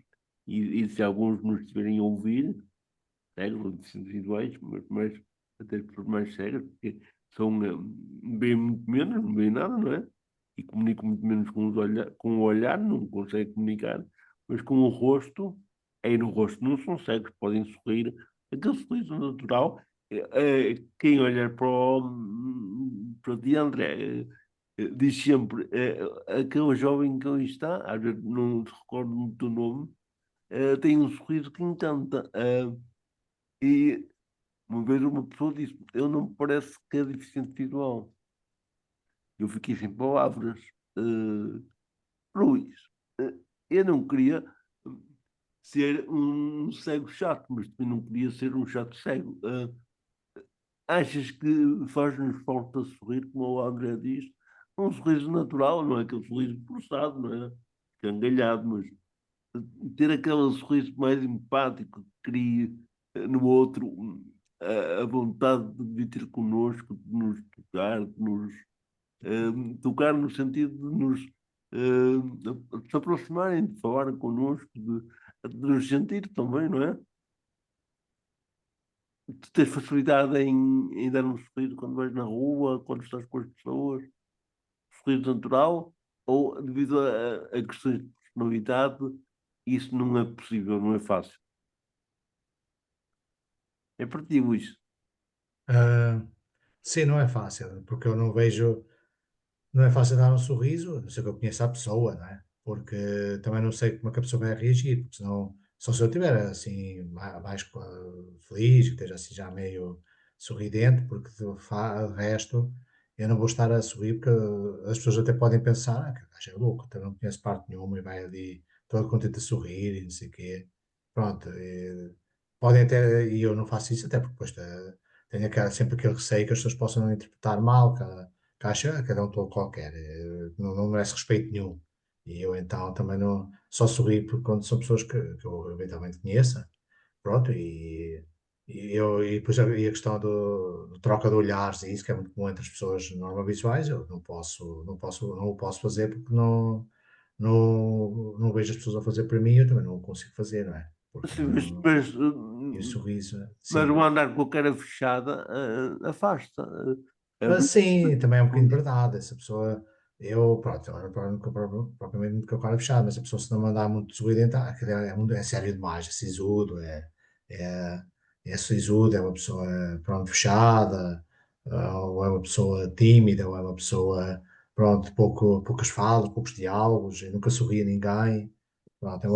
e se alguns nos estiverem a ouvir, cegos ou deficientes visuais, mas até as pessoas mais cegas, porque são, veem muito menos, não veem nada, não é? E comunicam muito menos com o olhar, não conseguem comunicar, mas com o rosto, aí no rosto não são cegos, podem sorrir, aquele sorriso natural. Quem olhar para ti, André, diz sempre, aquele jovem que ali está, às vezes não se recordo muito do nome, tem um sorriso que encanta. E uma vez uma pessoa disse, ele não me parece que é deficiente visual. Eu fiquei sem palavras. Uh, Luís, eu não queria ser um cego chato, mas também não queria ser um chato cego. Achas que faz-nos falta sorrir, como o André diz? Um sorriso natural, não é aquele sorriso forçado, não é? Cangalhado, mas ter aquele sorriso mais empático que cria no outro a vontade de vir ter connosco, de nos tocar, de nos tocar no sentido de nos de se aproximarem, de falar connosco, de nos sentir também, não é? Tu tens facilidade em dar um sorriso quando vais na rua, quando estás com as pessoas, sorriso natural, ou devido a questões de personalidade, isso não é possível, não é fácil. É para ti, Luís. Ah, sim, não é fácil, porque eu não vejo, não é fácil dar um sorriso, a não ser que eu conheça a pessoa, não é? Porque também não sei como é que a pessoa vai reagir, porque senão, só se eu estiver assim, mais feliz, que esteja assim já meio sorridente, porque de resto eu não vou estar a sorrir, porque as pessoas até podem pensar, que o gajo é louco, então não conhece parte nenhuma e vai ali todo contente a sorrir e não sei o quê. Pronto, podem até, e eu não faço isso até porque depois tenho sempre aquele receio que as pessoas possam não interpretar mal, que acha cada um todo qualquer, não merece respeito nenhum. E eu então também não, só sorri porque quando são pessoas que eu eventualmente conheça, pronto, e depois e a questão do troca de olhares e isso que é muito comum entre as pessoas normovisuais, eu não o posso fazer porque não vejo as pessoas a fazer para mim, eu também não o consigo fazer, não é? Porque Sim, e o sorriso, mas sim. o andar com a cara fechada afasta. Sim, também é um bocadinho verdade. Essa pessoa, eu, pronto, agora propriamente com a cara fechada, mas a pessoa se não mandar muito sorridente, aquilo é sério demais, é sisudo, é, é sisudo, é uma pessoa, pronto, fechada, ou é uma pessoa tímida, ou é uma pessoa, pronto, poucas falas, poucos diálogos, e nunca sorri a ninguém. Pronto,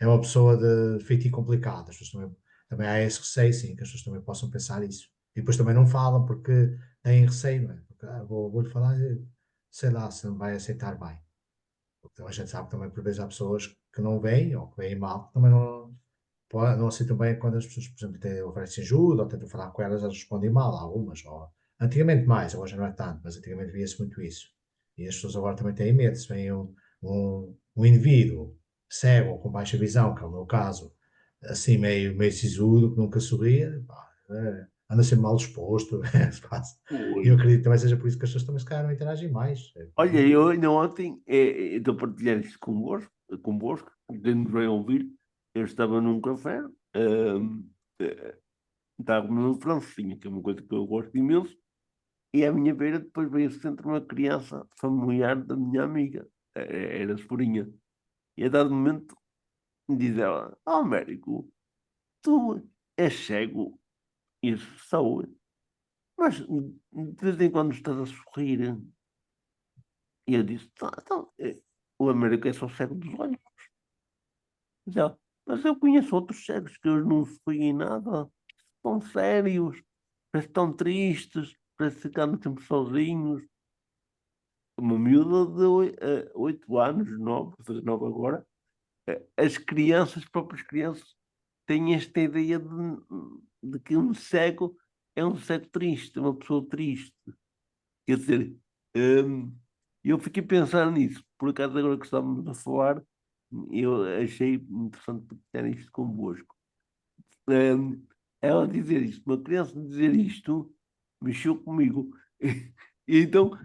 é uma pessoa de feitio complicado. As pessoas também há esse receio, sim, que as pessoas também possam pensar isso. E depois também não falam porque têm receio, não é? Porque, vou-lhe falar, sei lá, se não vai aceitar bem. Porque a gente sabe que também por vezes há pessoas que não veem ou que veem mal, que também não aceitam bem quando as pessoas, por exemplo, oferecem ajuda ou tentam falar com elas, elas respondem mal, algumas. Antigamente mais, agora já não é tanto, mas antigamente via-se muito isso. E as pessoas agora também têm medo, se vem um indivíduo cego ou com baixa visão, que é o meu caso, assim meio sisudo, que nunca sorria, pá, anda sempre mal disposto. E eu acredito que também seja por isso que as pessoas também se calhar não interagem mais. Olha, eu ainda ontem estou a partilhar isto convosco, quem nos vai ouvir. Eu estava num café, estava a comer uma francesinha, que é uma coisa que eu gosto imenso, e à minha beira depois veio sempre uma criança familiar da minha amiga, era sobrinha. E a dado momento diz ela: "Oh, Américo, tu és cego?" E eu: "Sou." "Mas de vez em quando estás a sorrir." E eu disse: Então, o Américo é só cego dos olhos." Diz ela: "Mas eu conheço outros cegos que eu não sorriem nada, tão sérios, parece tão tristes, parece que andam sempre sozinhos." Uma miúda de 8 anos, 9, vou fazer 9 agora. As crianças, as próprias crianças, têm esta ideia de que um cego é um cego triste, uma pessoa triste. Quer dizer, eu fiquei a pensar nisso. Por acaso, agora que estávamos a falar, eu achei interessante partilhar isto convosco. Hum, Ela dizer isto, uma criança dizer isto, mexeu comigo. E então,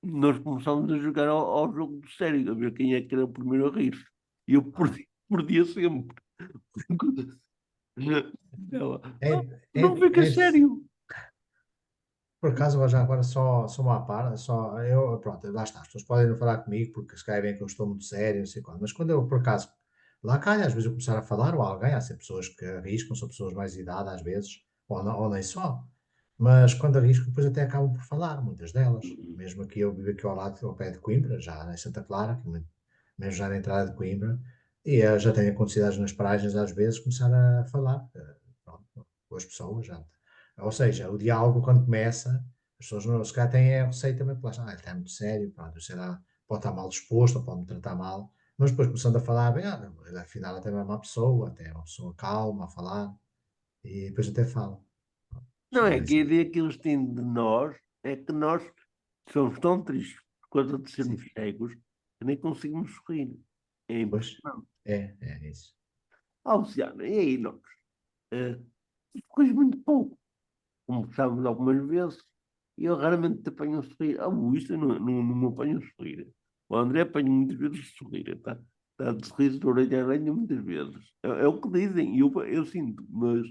nós começámos a jogar ao jogo do sério, a ver quem é que era o primeiro a rir. E eu perdia sempre. Ela: É, é, "Não fica é, sério." por acaso, já agora só uma par, só eu, pronto, lá está, as pessoas podem não falar comigo porque se calhar bem que eu estou muito sério, não sei quando, mas quando eu, por acaso, lá calha, às vezes eu começar a falar, ou alguém, há sempre pessoas que arriscam, são pessoas mais de idade às vezes, ou nem só, mas quando arriscam, depois até acabam por falar, muitas delas, mesmo aqui, eu vivo aqui ao lado, ao pé de Coimbra, já em Santa Clara, mesmo já na entrada de Coimbra, e já tem acontecido nas paragens às vezes começar a falar, pronto, com as pessoas, já. Ou seja, o diálogo quando começa, as pessoas não, se calhar têm a receita também, porque lá está, ele está muito sério, pronto, sei lá, pode estar mal disposto, ou pode me tratar mal, mas depois começando a falar, bem, ele afinal até não é uma pessoa, até é uma pessoa calma a falar, e depois até fala. Não, Já é nem que a sei. ideia que eles têm de nós é que nós somos tão tristes por causa de sermos Sim, cegos que nem conseguimos sorrir. É pois, impressionante. é isso. Luciano, e aí nós? Uh, Sorris muito pouco. Conversávamos algumas vezes e eu raramente te apanho a sorrir. Isto eu não me apanho a sorrir. O André apanha muitas vezes a sorrir. Está de sorriso de orelha a orelha muitas vezes. É o que dizem, e eu sinto, mas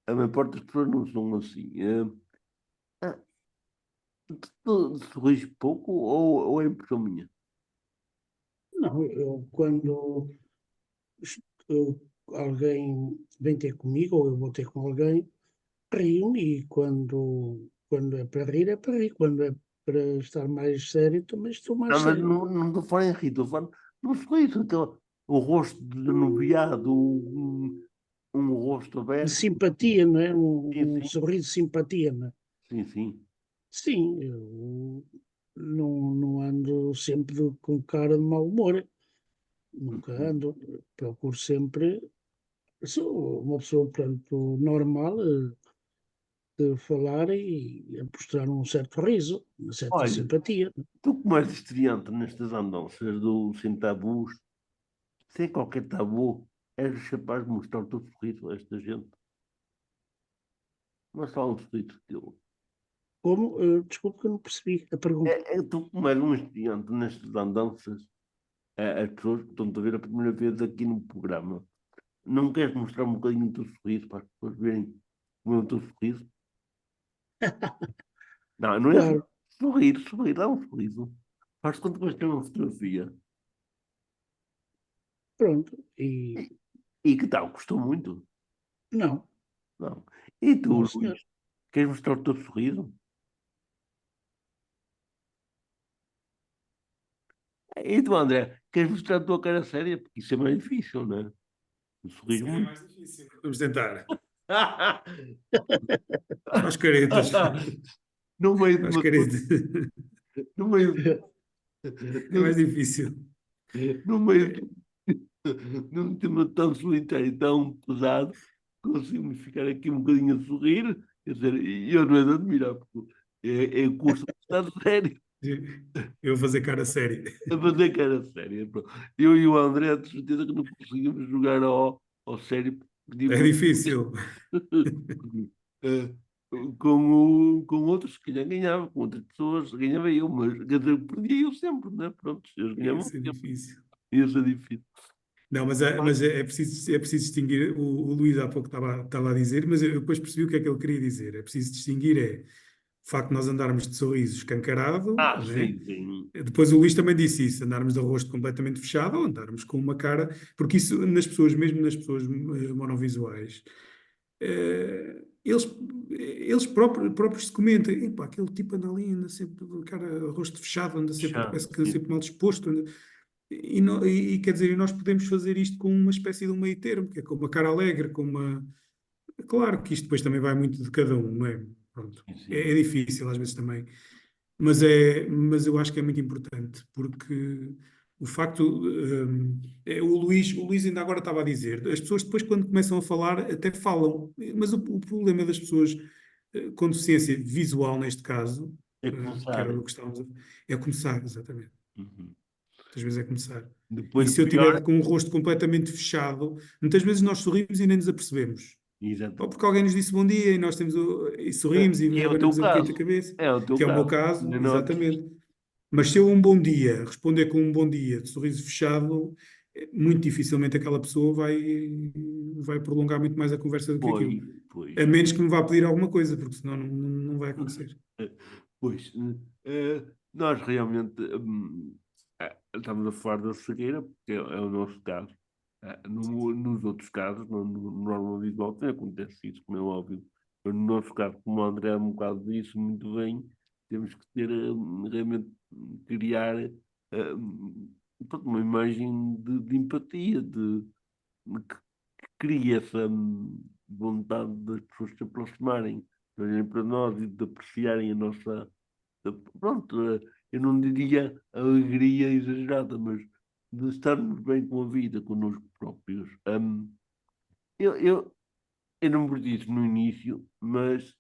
a maior parte das pessoas não são assim. Ah, Tu sorris pouco ou é impressão minha? Não, eu quando eu- alguém vem ter comigo, ou eu vou ter com alguém, rio-me e quando é para rir, quando é para estar mais sério, também estou mais Não, mas sério. não estou falando em rir, estou falando no sorriso, o rosto desanuviado, um rosto De aberto. simpatia, não é? Sim, Um sim, sorriso de simpatia, não é? sim, sim. Sim, eu não ando sempre com cara de mau humor, nunca Uhum. ando, procuro sempre, sou uma pessoa, portanto, normal, de falar e a mostrar um certo riso, uma certa Olha, simpatia. tu como és estreante nestas andanças do sem tabus, sem qualquer tabu, és capaz de mostrar o teu sorriso a esta gente. Mas só um sorriso teu. Como? Desculpe que eu não percebi a pergunta. Tu como és um estreante nestas andanças, as pessoas que estão-te a ver a primeira vez aqui no programa, não queres mostrar um bocadinho o teu sorriso para as pessoas verem como é o teu sorriso? Não, não é Claro, sorrir, sorrir, dá um sorriso. Faz quando vais ter uma fotografia. pronto. E, e que tal? Gostou muito? Não, Não. E tu, não, Luís, senhor. queres mostrar o teu sorriso? E tu, André, queres mostrar a tua cara séria? Porque isso é mais difícil, não é? Tu sorris Sério é muito. mais difícil. Vamos tentar. Faz caretas. No meio de Faz uma coisa, caretas. no meio, É no, mais difícil. no meio de um tema tão solitário e tão pesado, conseguimos ficar aqui um bocadinho a sorrir. Quer dizer, e eu não é de admirar, porque é curso de estar sério, Eu vou fazer cara séria. a fazer cara séria. Pronto. Eu e o André, de certeza que não conseguimos jogar ao sério, É pedimos. difícil. com outros que já ganhava, com outras pessoas ganhava eu, mas quer dizer, perdia eu sempre, né? Pronto, eles ganhavam Isso é sempre. difícil. Isso é difícil. Não, mas é preciso distinguir, o Luís há pouco estava a dizer, mas eu depois percebi o que é que ele queria dizer. É preciso distinguir o facto de nós andarmos de sorriso escancarado, né? Sim, sim. Depois o Luís também disse isso, andarmos de rosto completamente fechado ou andarmos com uma cara, porque isso nas pessoas, mesmo nas pessoas monovisuais, eles próprios se comentam, epá, aquele tipo anda ali, anda sempre com a cara, rosto fechado, anda sempre, Chato, parece que anda sim. sempre mal disposto, quer dizer, e nós podemos fazer isto com uma espécie de um meio termo, que é com uma cara alegre, com uma. Claro que isto depois também vai muito de cada um, não é? Pronto. Sim. É difícil às vezes também, mas eu acho que é muito importante, porque o facto, o Luís ainda agora estava a dizer, as pessoas depois quando começam a falar até falam, mas o problema das pessoas com deficiência visual neste caso, É que começar. era do que estávamos a, é começar, exatamente. Uhum. Muitas vezes é começar. E Depois o se eu tiver pior, com o rosto completamente fechado, muitas vezes nós sorrimos e nem nos apercebemos. Ou exatamente. porque alguém nos disse bom dia e nós e sorrimos e É o teu abanamos um bocadinho a caso. cabeça, É o teu que é o meu caso. caso, Ainda notas. exatamente. Mas se eu um bom dia responder com um bom dia de sorriso fechado, muito dificilmente aquela pessoa vai prolongar muito mais a conversa do que aquilo. Pois, pois. A menos que me vá pedir alguma coisa, porque senão não vai acontecer. Pois, nós realmente estamos a falar da cegueira, porque é o nosso caso. Nos outros casos, no normal visual, também acontece isso, como é óbvio. Mas no nosso caso, como o André um bocado disse muito bem, temos que ter realmente criar pronto, uma imagem de empatia, que cria essa vontade das pessoas se aproximarem, de olharem para nós e de apreciarem a nossa. Pronto, eu não diria alegria exagerada, mas de estarmos bem com a vida, connosco próprios. Eu, eu, eu não vos disse no início, mas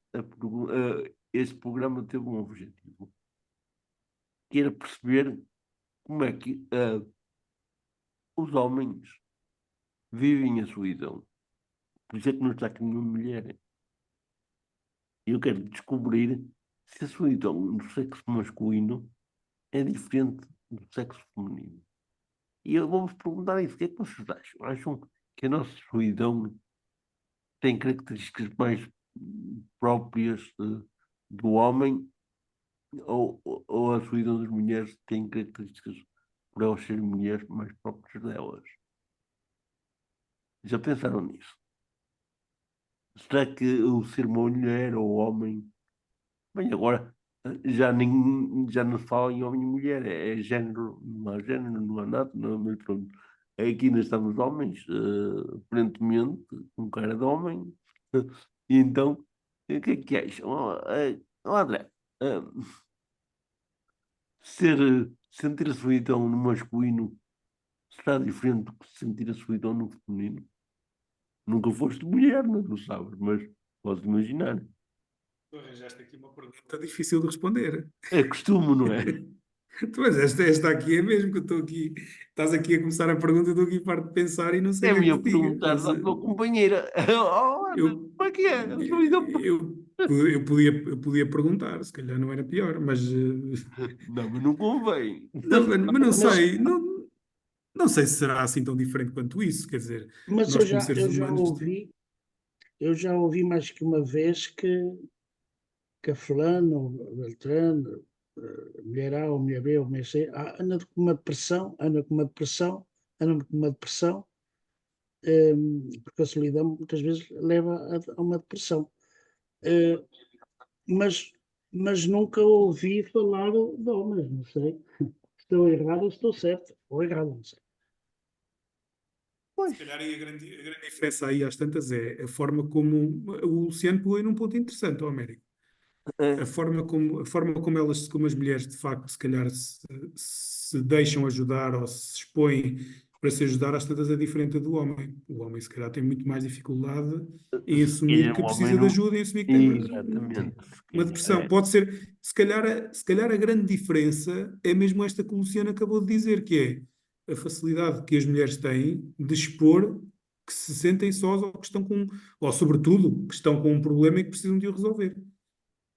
este programa teve um objetivo, que era perceber como é que os homens vivem a solidão. Por isso é que não está aqui nenhuma mulher. Eu quero descobrir se a solidão no sexo masculino é diferente do sexo feminino. E eu vou-vos perguntar isso: o que é que vocês acham? Acham que a nossa solidão tem características mais próprias do homem ou a solidão das mulheres tem características, por elas serem mulheres, mais próprias delas? Já pensaram nisso? Será que o ser mulher ou homem. Bem, agora já não se fala em homem e mulher, é género, não há nada, não, mas pronto. Aqui ainda estamos homens, aparentemente, com cara de homem, e então, o que acham? André, eh, sentir a solidão no masculino será diferente do que sentir a solidão no feminino? Nunca foste mulher, não sabes, mas podes imaginar. Tu arranjaste aqui uma pergunta difícil de responder. É costume, não é? Mas esta aqui é mesmo que eu estou aqui. Estás aqui a começar a pergunta, eu estou aqui farto de pensar e não sei É o que é que melhor te diga. perguntar Mas à tua companheira. Oh, Ana, eu, como é que é? A solidão. eu podia perguntar, se calhar não era pior, mas, Não, mas não convém. mas não Mas, sei, não sei se será assim tão diferente quanto isso. Quer dizer, mas nós como seres eu já humanos. ouvi mais que uma vez que a fulano, a Beltrano, mulher A ou mulher B ou mulher C, anda com uma depressão, anda com uma depressão, porque a solidão muitas vezes leva a uma depressão. Eh, mas, mas nunca ouvi falar de homens, não sei. Estou errado ou estou certo. Ou errado, não sei. Se calhar aí a grande diferença aí às tantas é a forma como o Luciano pegou aí num ponto interessante, ó Américo. É, Como as mulheres de facto se calhar se deixam ajudar ou se expõem para se ajudar, às tantas é diferente do homem. O homem se calhar tem muito mais dificuldade em se assumir calhar que o homem precisa de não. ajuda, em assumir que tem Exatamente. Se uma calhar depressão. é. Pode ser, se calhar a grande diferença é mesmo esta que o Luciano acabou de dizer, que é a facilidade que as mulheres têm de expor que se sentem sós ou que estão com, ou sobretudo, que estão com um problema e que precisam de o resolver.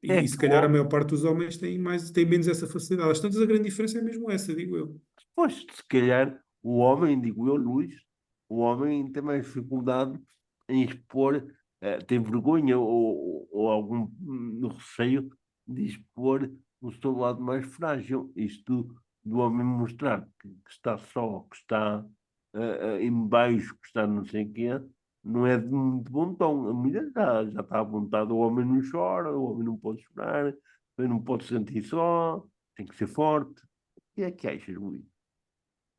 É E que se o calhar a homem, maior parte dos homens tem menos essa facilidade. Às tantas a grande diferença é mesmo essa, digo eu. pois, se calhar, o homem, digo eu, Luís, o homem tem mais dificuldade em expor, tem vergonha ou algum receio de expor o seu lado mais frágil. Isto do homem mostrar que está só, que está em baixo, que está não sei o quê, não é de muito bom tom. A mulher já está à vontade, o homem não chora, o homem não pode chorar, o homem não pode se sentir só, tem que ser forte. O que achas, Luís?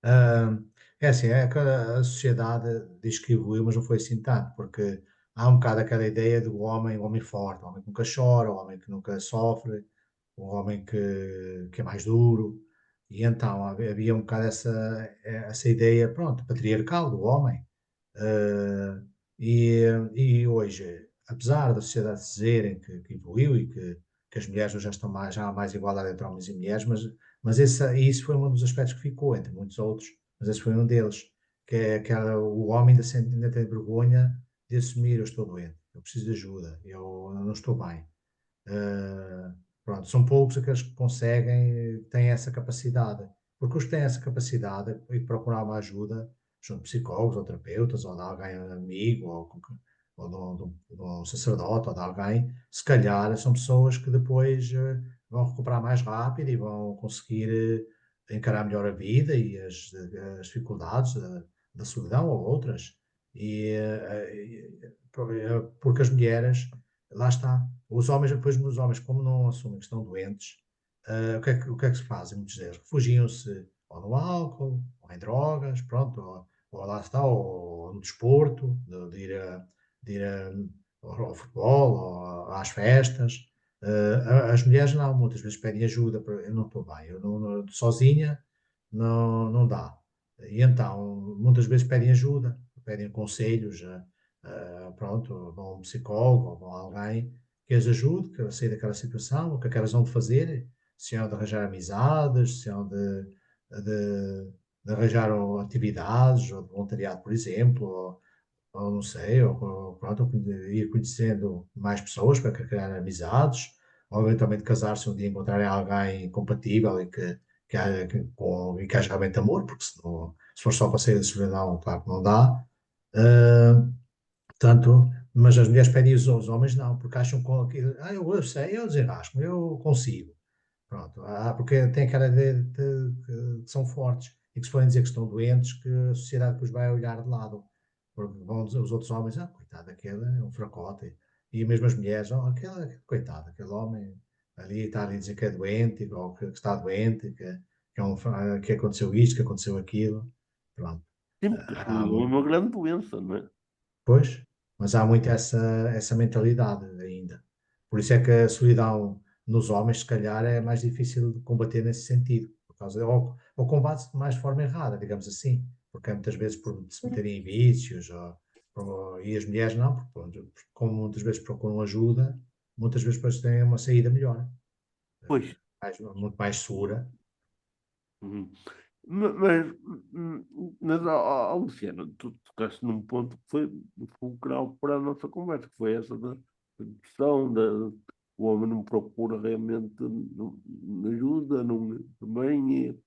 Ah, é assim, é que a sociedade diz que evoluiu, mas não foi assim tanto, porque há um bocado aquela ideia do homem, o homem forte, o homem que nunca chora, o homem que nunca sofre, o homem que é mais duro, e então havia um bocado essa ideia, pronto, patriarcal do homem. Eh, e hoje, apesar da sociedade dizerem que evoluiu e que as mulheres hoje já há mais igualdade entre homens e mulheres, mas isso foi um dos aspectos que ficou, entre muitos outros, mas esse foi um deles, que era o homem ainda tem vergonha de assumir: eu estou doente, eu preciso de ajuda, eu não estou bem. Eh, Pronto, são poucos aqueles que conseguem, têm essa capacidade, porque os que têm essa capacidade e procurar uma ajuda junto de psicólogos ou terapeutas ou de alguém amigo ou de um sacerdote ou de alguém, se calhar são pessoas que depois vão recuperar mais rápido e vão conseguir encarar melhor a vida e as dificuldades da solidão ou outras. Porque as mulheres, lá está, os homens, depois os homens, como não assumem que estão doentes, o que é que se fazem? Muitos deles refugiam-se ou no álcool, ou em drogas, pronto, ou lá está, ou no desporto, de ir ao futebol, ou às festas. As mulheres não, muitas vezes pedem ajuda, eu não estou bem, eu sozinha não dá. E então, muitas vezes pedem ajuda, pedem conselhos, pronto, vão a um psicólogo ou vão a alguém que as ajude a sair daquela situação, o que é que elas vão de fazer, se hão de arranjar amizades, se hão de arranjar atividades, ou de voluntariado, por exemplo, ou não sei, ou pronto, ou ir conhecendo mais pessoas para criar amizades, ou eventualmente casar-se um dia, encontrarem alguém compatível e que haja realmente amor, porque se for só para sair da solidão, claro que não dá. Ah, Portanto, mas as mulheres pedem os homens não, porque acham que, eu sei, eu desenrasco, eu consigo. Pronto, porque tem aquela ideia que são fortes e que se podem dizer que estão doentes, que a sociedade depois vai olhar de lado. Porque vão dizer os outros homens: coitado, aquele é um fracote. E mesmo as mulheres: coitado, aquele homem ali está ali a dizer que é doente, ou que está doente, que aconteceu isto, que aconteceu aquilo. Pronto. Sim, porque a Há solidão é muito, uma grande doença, não é? Pois, mas há muito essa mentalidade ainda. Por isso é que a solidão nos homens, se calhar, é mais difícil de combater nesse sentido. Ou combate-se de mais forma errada, digamos assim, porque é muitas vezes por se meterem em vícios, e as mulheres não, porque, pronto, como muitas vezes procuram ajuda, muitas vezes depois têm uma saída melhor, Pois. muito mais segura. Uhum. Mas, mas, Luciano, tu tocaste num ponto que foi fulcral para a nossa conversa, que foi essa da depressão, o homem não procura realmente ajuda, não, também,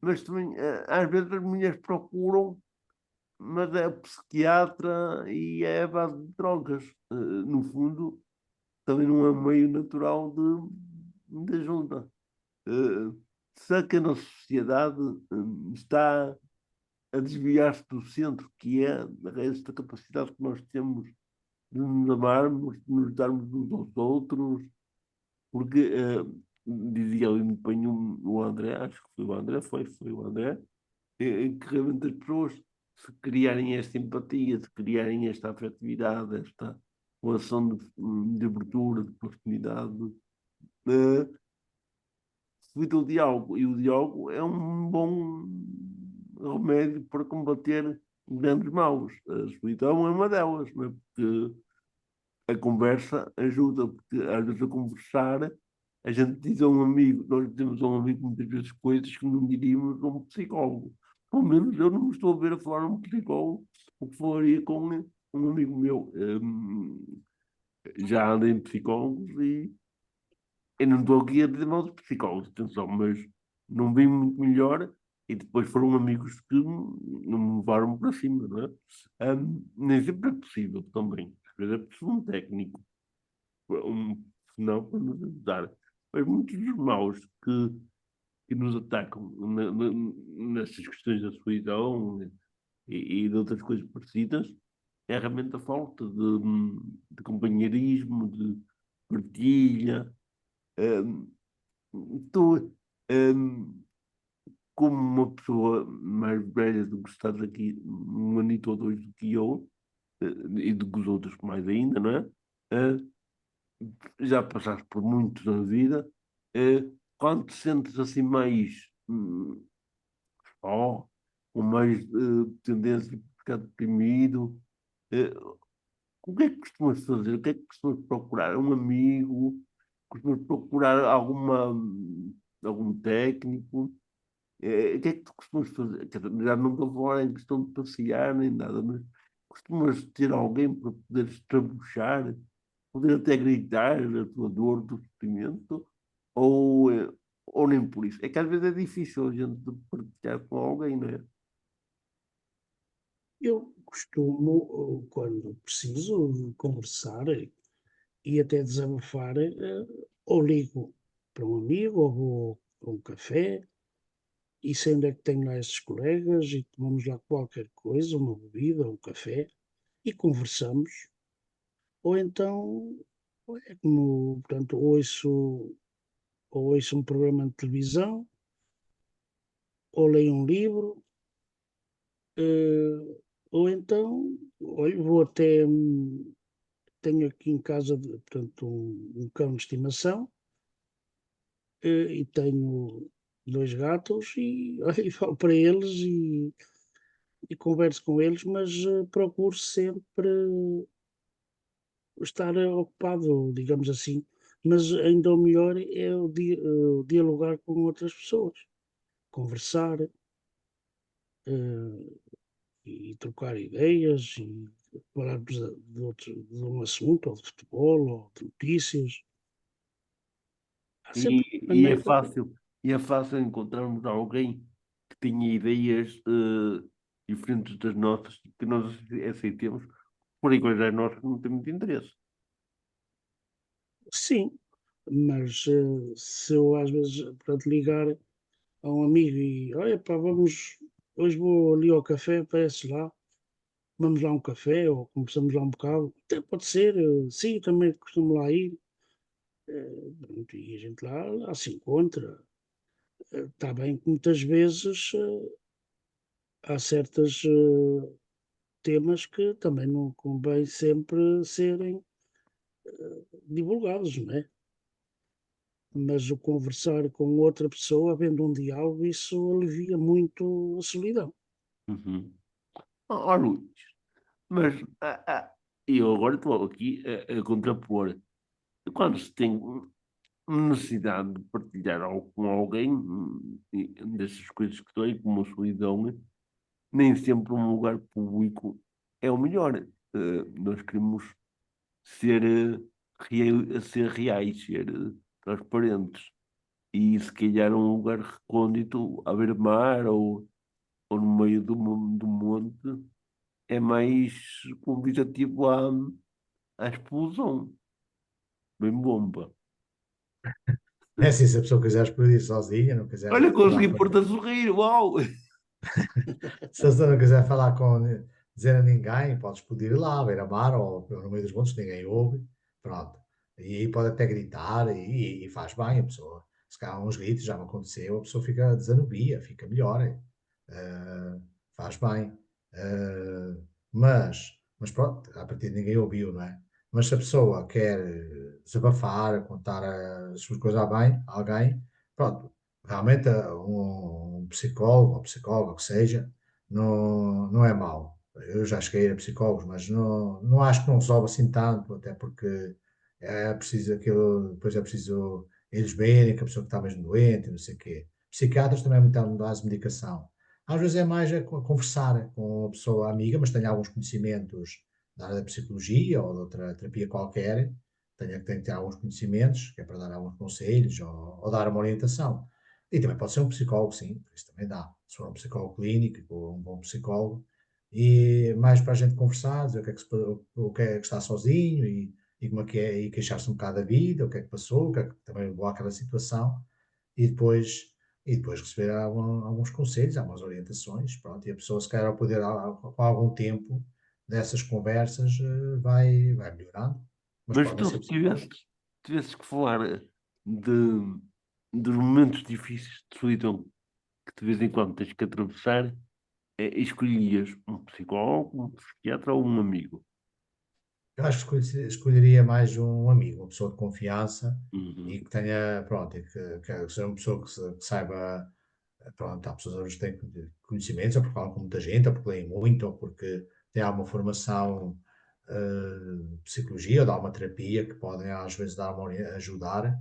mas também, às vezes as mulheres procuram, mas é psiquiatra e é a base de drogas. No fundo, também não é um meio natural de ajuda. Eh, Será que a nossa sociedade está a desviar-se do centro, que é esta capacidade que nós temos de nos amarmos, de nos darmos uns aos outros? Porque, dizia ali no empenho o André, acho que foi o André, foi o André, que realmente as pessoas, se criarem esta empatia, se criarem esta afetividade, esta relação de abertura, de proximidade, eh, evita o diálogo. E o diálogo é um bom remédio para combater grandes maus. A solidão é uma delas, não é? Porque a conversa ajuda, porque às vezes a conversar, a gente diz a um amigo, nós dizemos a um amigo muitas vezes coisas que não diríamos a um psicólogo. pelo menos eu não me estou a ver a falar um psicólogo, o que falaria com um amigo meu. Já andei em psicólogos e eu não estou aqui a dizer mal dos psicólogos, atenção, mas não vi muito melhor e depois foram amigos que não me levaram para cima, não é? Nem sempre é possível também. Às vezes é preciso um técnico, não para nos ajudar. Mas muitos dos maus que nos atacam nessas questões da solidão e de outras coisas parecidas é realmente a falta de companheirismo, de partilha. Hum, Tu, hum, como uma pessoa mais velha do que estás aqui, um anito ou dois do que eu, e do que os outros mais ainda, não é? Eh, Já passaste por muitos na vida, quando te sentes assim mais só, com mais tendência a ficar deprimido, eh, o que é que costumas fazer? O que é que costumas procurar? Um amigo? Costumas procurar algum técnico? O que é que tu costumas fazer? Quer dizer, já não estou a falar em questão de passear nem nada, mas costumas ter alguém para poder estrabuchar, poder até gritar a tua dor, do sofrimento, ou, ou nem por isso? É que às vezes é difícil a gente partilhar com alguém, não é? Eu costumo, quando preciso conversar e até desabafar, ou ligo para um amigo, ou vou para um café, e sendo é que tenho lá esses colegas e tomamos lá qualquer coisa, uma bebida, um café, e conversamos. Ou então, é como, portanto, ou ouço um programa de televisão, ou leio um livro, ou então, olha, vou até, tenho aqui em casa, portanto, um cão de estimação, e tenho dois gatos e, olha, e falo para eles e converso com eles, mas procuro sempre estar ocupado, digamos assim. Mas ainda o melhor é o dialogar com outras pessoas, conversar, e trocar ideias e falarmos de um assunto, ou de futebol, ou de notícias. Há sempre E maneira. é fácil encontrarmos alguém que tenha ideias diferentes das nossas, que nós aceitemos, por igual a nós que não temos interesse. Sim, mas se eu às vezes, portanto, ligar a um amigo e olha pá, hoje vou ali ao café, aparece lá, vamos lá a um café ou conversamos lá um bocado, até pode ser, sim, eu também costumo lá ir, pronto, e a gente lá se encontra. Está bem que muitas vezes há certos temas que também não convém sempre serem divulgados, não é? Mas o conversar com outra pessoa, havendo um diálogo, isso alivia muito a solidão. Uhum. Luís, mas eu agora estou aqui a contrapor. Quando se tem necessidade de partilhar algo com alguém, dessas coisas que dói, como a solidão, nem sempre um lugar público é o melhor. Nós queremos ser, ser reais, ser transparentes. E se calhar um lugar recôndito, à beira-mar ou no meio do monte, é mais convidativo à explosão. Bem bomba. É assim, se a pessoa quiser explodir sozinha, não quiser Olha, falar consegui com pôr-te a sorrir, uau! se a pessoa não quiser falar com, dizer a ninguém, pode explodir lá, à beira-mar ou no meio dos montes, ninguém ouve, pronto. E aí pode até gritar e faz bem a pessoa. Se calhar uns gritos já me aconteceu, a pessoa fica desanubia, fica melhor. eh, faz bem. Eh, mas pronto, a partir de ninguém ouviu, não é? Mas se a pessoa quer desabafar, contar as suas coisas a alguém, pronto, realmente um psicólogo ou psicóloga, que seja, não é mau. Eu já cheguei a ir a psicólogos, mas não acho que não resolve assim tanto, até porque é preciso aquilo, depois é preciso eles verem que a pessoa que está mesmo doente, não sei o quê. Psiquiatras também é muito à base de medicação. Às vezes é mais conversar com uma pessoa amiga, mas tenha alguns conhecimentos da área da psicologia ou de outra terapia qualquer, tem que ter alguns conhecimentos, que é para dar alguns conselhos ou dar uma orientação. E também pode ser um psicólogo, sim, isso também dá. Se for um psicólogo clínico, ou um bom psicólogo, e mais para a gente conversar, dizer o que é que, o que é que está sozinho e como é que é, e queixar-se um bocado da vida, o que é que passou, o que é que também levou àquela situação, e depois, e depois receber alguns conselhos, algumas orientações, pronto, e a pessoa se calhar ao poder, com algum tempo dessas conversas, vai melhorando, mas Mas pode não tu ser se psicólogo. tivesses que falar de, dos momentos difíceis de solidão que de vez em quando tens que atravessar, escolhias um psicólogo, um psiquiatra ou um amigo? Eu acho que escolheria mais um amigo, uma pessoa de confiança e Uhum. que tenha, pronto, e que seja uma pessoa que saiba, pronto, há pessoas que têm conhecimentos, ou porque falam com muita gente, ou porque leem muito, ou porque têm alguma formação de psicologia ou de alguma terapia que podem às vezes ajudar,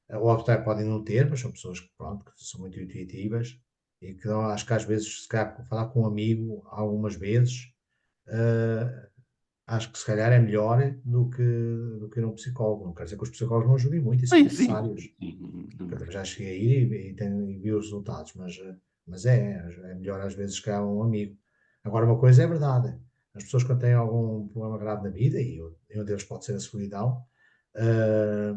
ou até podem não ter, mas são pessoas que, pronto, que são muito intuitivas e que acho que às vezes, se calhar, falar com um amigo algumas vezes, eh, acho que se calhar é melhor do que ir a um psicólogo. Não quer dizer que os psicólogos não ajudem muito e são Sim, sim. necessários. Sim. Que eu também já cheguei a ir e vi os resultados, mas é melhor às vezes que há um amigo. Agora, uma coisa é verdade: as pessoas quando têm algum problema grave na vida, e um deles pode ser a solidão, eh,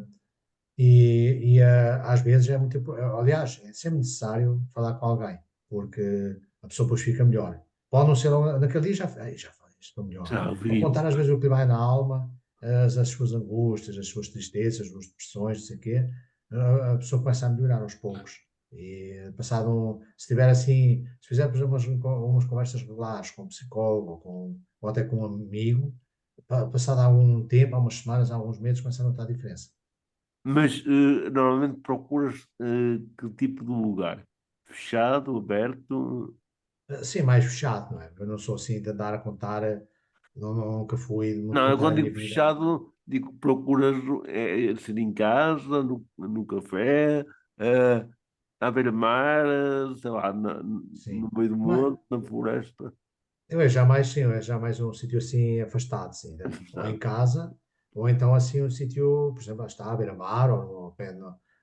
às vezes é muito. Aliás, é sempre necessário falar com alguém, porque a pessoa depois fica melhor. Pode não ser logo, naquele dia já foi, estou melhor. Já Ou ouvi. contar às vezes o que lhe vai na alma, as suas angústias, as suas tristezas, as suas depressões, não sei o quê, a pessoa começa a melhorar aos poucos. E se tiver assim, se fizer, por exemplo, umas conversas regulares com um psicólogo ou até com um amigo, passado algum tempo, algumas semanas, alguns meses, começa a notar a diferença. Mas normalmente procuras que tipo de lugar? Fechado, aberto? Sim, mais fechado, não é? Eu não sou assim de andar a contar, nunca fui muito Não, eu contar a quando minha digo vida. fechado, digo que procuras ser em casa, no café, eh, à beira-mar, sei lá, no Sim. meio do Mas monte, na floresta. eu é já mais, sim, eu é já mais um sítio assim afastado, sim, ou em Fechado. casa, ou então assim um sítio, por exemplo, lá está à beira-mar, ou, ao pé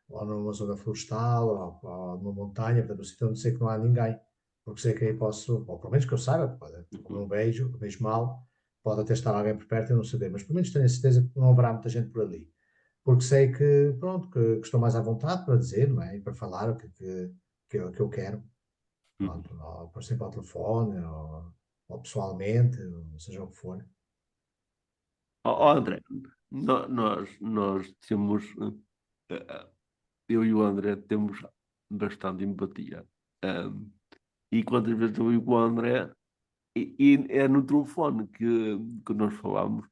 ou numa zona florestal, ou numa montanha, portanto, um sítio onde sei que não há ninguém, porque sei que aí posso, ou pelo menos que eu saiba, como não Uhum. vejo mal, pode até estar alguém por perto e eu não saber, mas pelo menos tenho a certeza que não haverá muita gente por ali. Porque sei que, pronto, que estou mais à vontade para dizer, não é? E para falar o que eu quero, Uhum. pronto, ou por exemplo ao telefone, ou pessoalmente, ou seja o que for. Ó, André, nós temos, eh, eu e o André temos bastante empatia. Ahm, e quantas vezes eu e com o André, e é no telefone que nós falamos,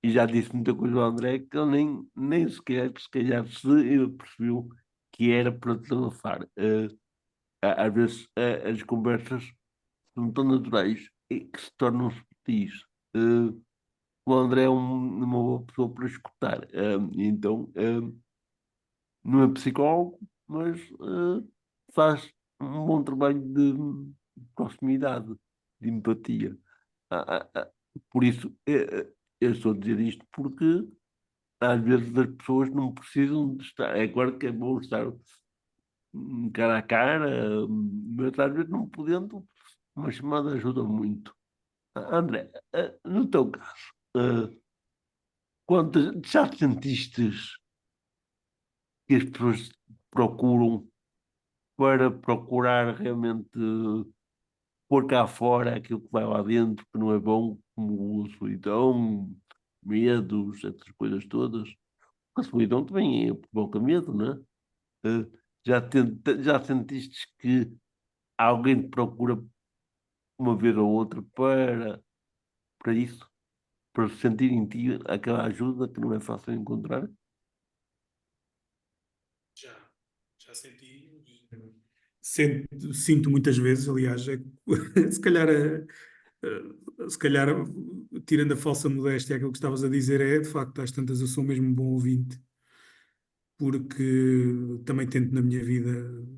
e já disse muita coisa ao André que ele nem sequer, se calhar, se ele percebeu que era para desabafar. Às vezes as conversas são tão naturais e que se tornam sutis. O André é uma boa pessoa para escutar. Então, não é psicólogo, mas faz um bom trabalho de proximidade, de empatia. Ah, ah, ah, por isso, eu estou a dizer isto porque às vezes as pessoas não precisam de estar. É claro que é bom estar cara a cara, mas às vezes não podendo, uma chamada ajuda muito. André, no teu caso, ah, já sentiste que as pessoas procuram para procurar realmente pôr cá fora aquilo que vai lá dentro, que não é bom, como solidão, medos, essas coisas todas? A solidão também provoca medo, não é? Eh, já sentiste que alguém te procura uma vez ou outra para isso? Para sentir em ti aquela ajuda que não é fácil encontrar? Já, já senti. Sinto muitas vezes, aliás, se calhar, se calhar, tirando a falsa modéstia, aquilo que estavas a dizer de facto, às tantas eu sou mesmo um bom ouvinte, porque também tento na minha vida,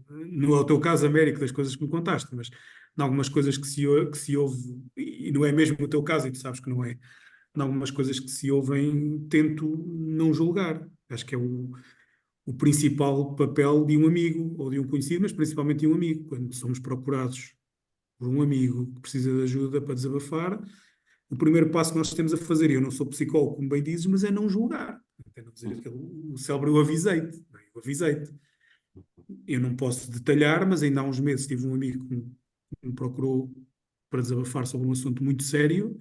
não é o teu caso, Américo, das coisas que me contaste, mas em algumas coisas que se ouve, e não é mesmo o teu caso, e tu sabes que não é, em algumas coisas que se ouvem, tento não julgar. Acho que é o principal papel de um amigo ou de um conhecido, mas principalmente de um amigo. Quando somos procurados por um amigo que precisa de ajuda para desabafar, o primeiro passo que nós temos a fazer, e eu não sou psicólogo, como bem dizes, mas é não julgar. É não dizer aquele, o célebre eu avisei-te. Não é? Eu avisei-te. Eu não posso detalhar, mas ainda há uns meses tive um amigo que me procurou para desabafar sobre um assunto muito sério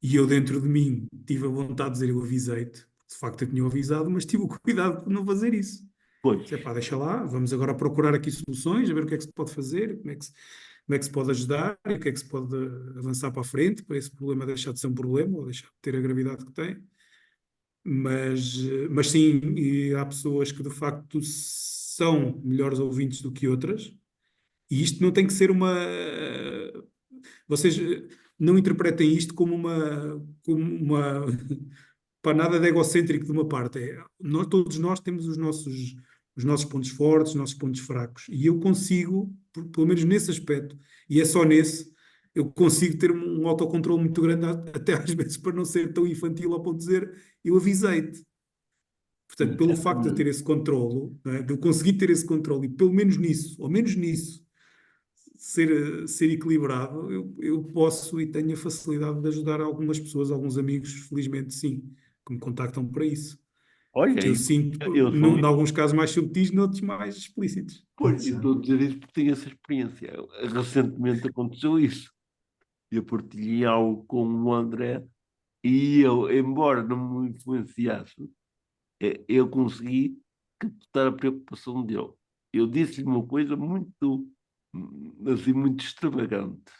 e eu dentro de mim tive a vontade de dizer eu avisei-te. De facto eu tinha avisado, mas tive o cuidado de não fazer isso. Pois, Disse, pá, deixa lá, vamos agora procurar aqui soluções, a ver o que é que se pode fazer, como é que se pode ajudar, e o que é que se pode avançar para a frente, para esse problema deixar de ser um problema, ou deixar de ter a gravidade que tem. Mas sim, e há pessoas que de facto são melhores ouvintes do que outras, e isto não tem que ser uma. Vocês não interpretem isto como uma para nada de egocêntrico de uma parte. Todos nós temos os nossos pontos fortes, os nossos pontos fracos. E eu consigo, pelo menos nesse aspecto, e é só nesse, eu consigo ter um autocontrole muito grande, até às vezes para não ser tão infantil ao ponto de dizer eu avisei-te. Portanto, pelo facto de eu ter exatamente. esse controlo, não é? De eu conseguir ter esse controle, e pelo menos nisso, ou menos nisso, ser equilibrado, eu posso e tenho a facilidade de ajudar algumas pessoas, alguns amigos, felizmente sim, que me contactam para isso. Olha, Que eu sinto, eu sou. em alguns casos mais subtis, noutros mais explícitos. Pois, eu Sim. estou a dizer isso porque tenho essa experiência. Recentemente aconteceu isso. Eu partilhei algo com o André e eu, embora não me influenciasse, eu consegui captar a preocupação dele. Eu disse-lhe uma coisa muito, assim, muito extravagante.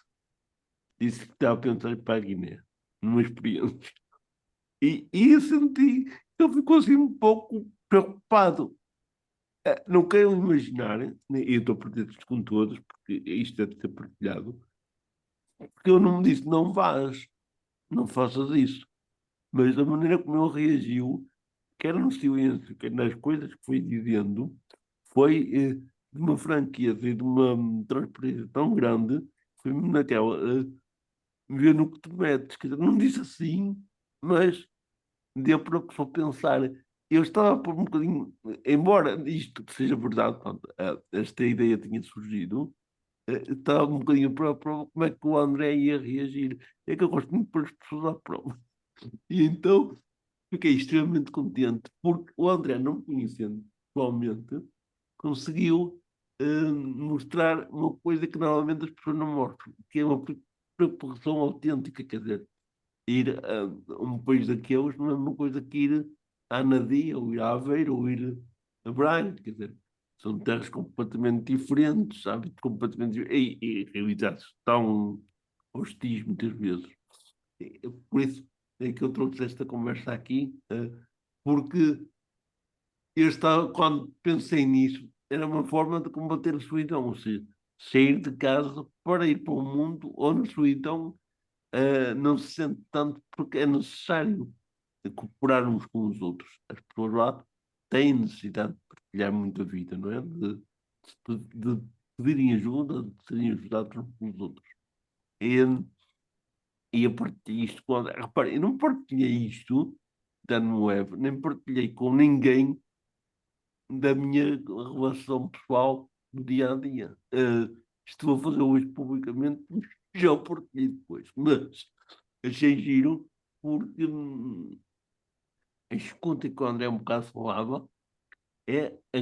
Disse que estava a pensar em ir para a Guiné, numa experiência. E eu senti que ele ficou assim um pouco preocupado. Não quero imaginar, né, eu estou a partilhar isto com todos, porque isto deve ser partilhado, porque eu não me disse, não vás, não faças isso. Mas a maneira como ele reagiu, quer no silêncio, quer nas coisas que foi dizendo, foi de uma franqueza e de uma transparência tão grande, foi mesmo naquela, ver no que te metes. Quer dizer, não disse assim, mas deu para a pessoa pensar. Eu estava por um bocadinho, embora isto seja verdade, pronto, esta ideia tinha surgido, estava um bocadinho para a prova como é que o André ia reagir. É que eu gosto muito de pôr as pessoas à prova. E então fiquei extremamente contente, porque o André, não me conhecendo pessoalmente, conseguiu mostrar uma coisa que normalmente as pessoas não mostram, que é uma preocupação autêntica, quer dizer, ir a um país daqueles não é uma coisa que ir a Anadia, ou ir a Aveiro, ou ir a Braga, quer dizer, são terras completamente diferentes, hábitos completamente diferentes, e realidades tão hostis muitas vezes. Por isso é que eu trouxe esta conversa aqui, porque eu estava, quando pensei nisso, era uma forma de combater a solidão, ou seja, sair de casa para ir para um mundo onde a solidão não se sente tanto porque é necessário cooperar uns com os outros. As pessoas lá têm necessidade de partilhar muita vida, não é? De pedirem ajuda, de serem ajudados uns pelos outros. E, e eu partilhei isto com. Repare, eu não partilhei isto da web, nem partilhei com ninguém da minha relação pessoal do dia a dia. Estou a fazer hoje publicamente, já o partilhei depois, mas achei giro porque este conto que o André um bocado falava é, é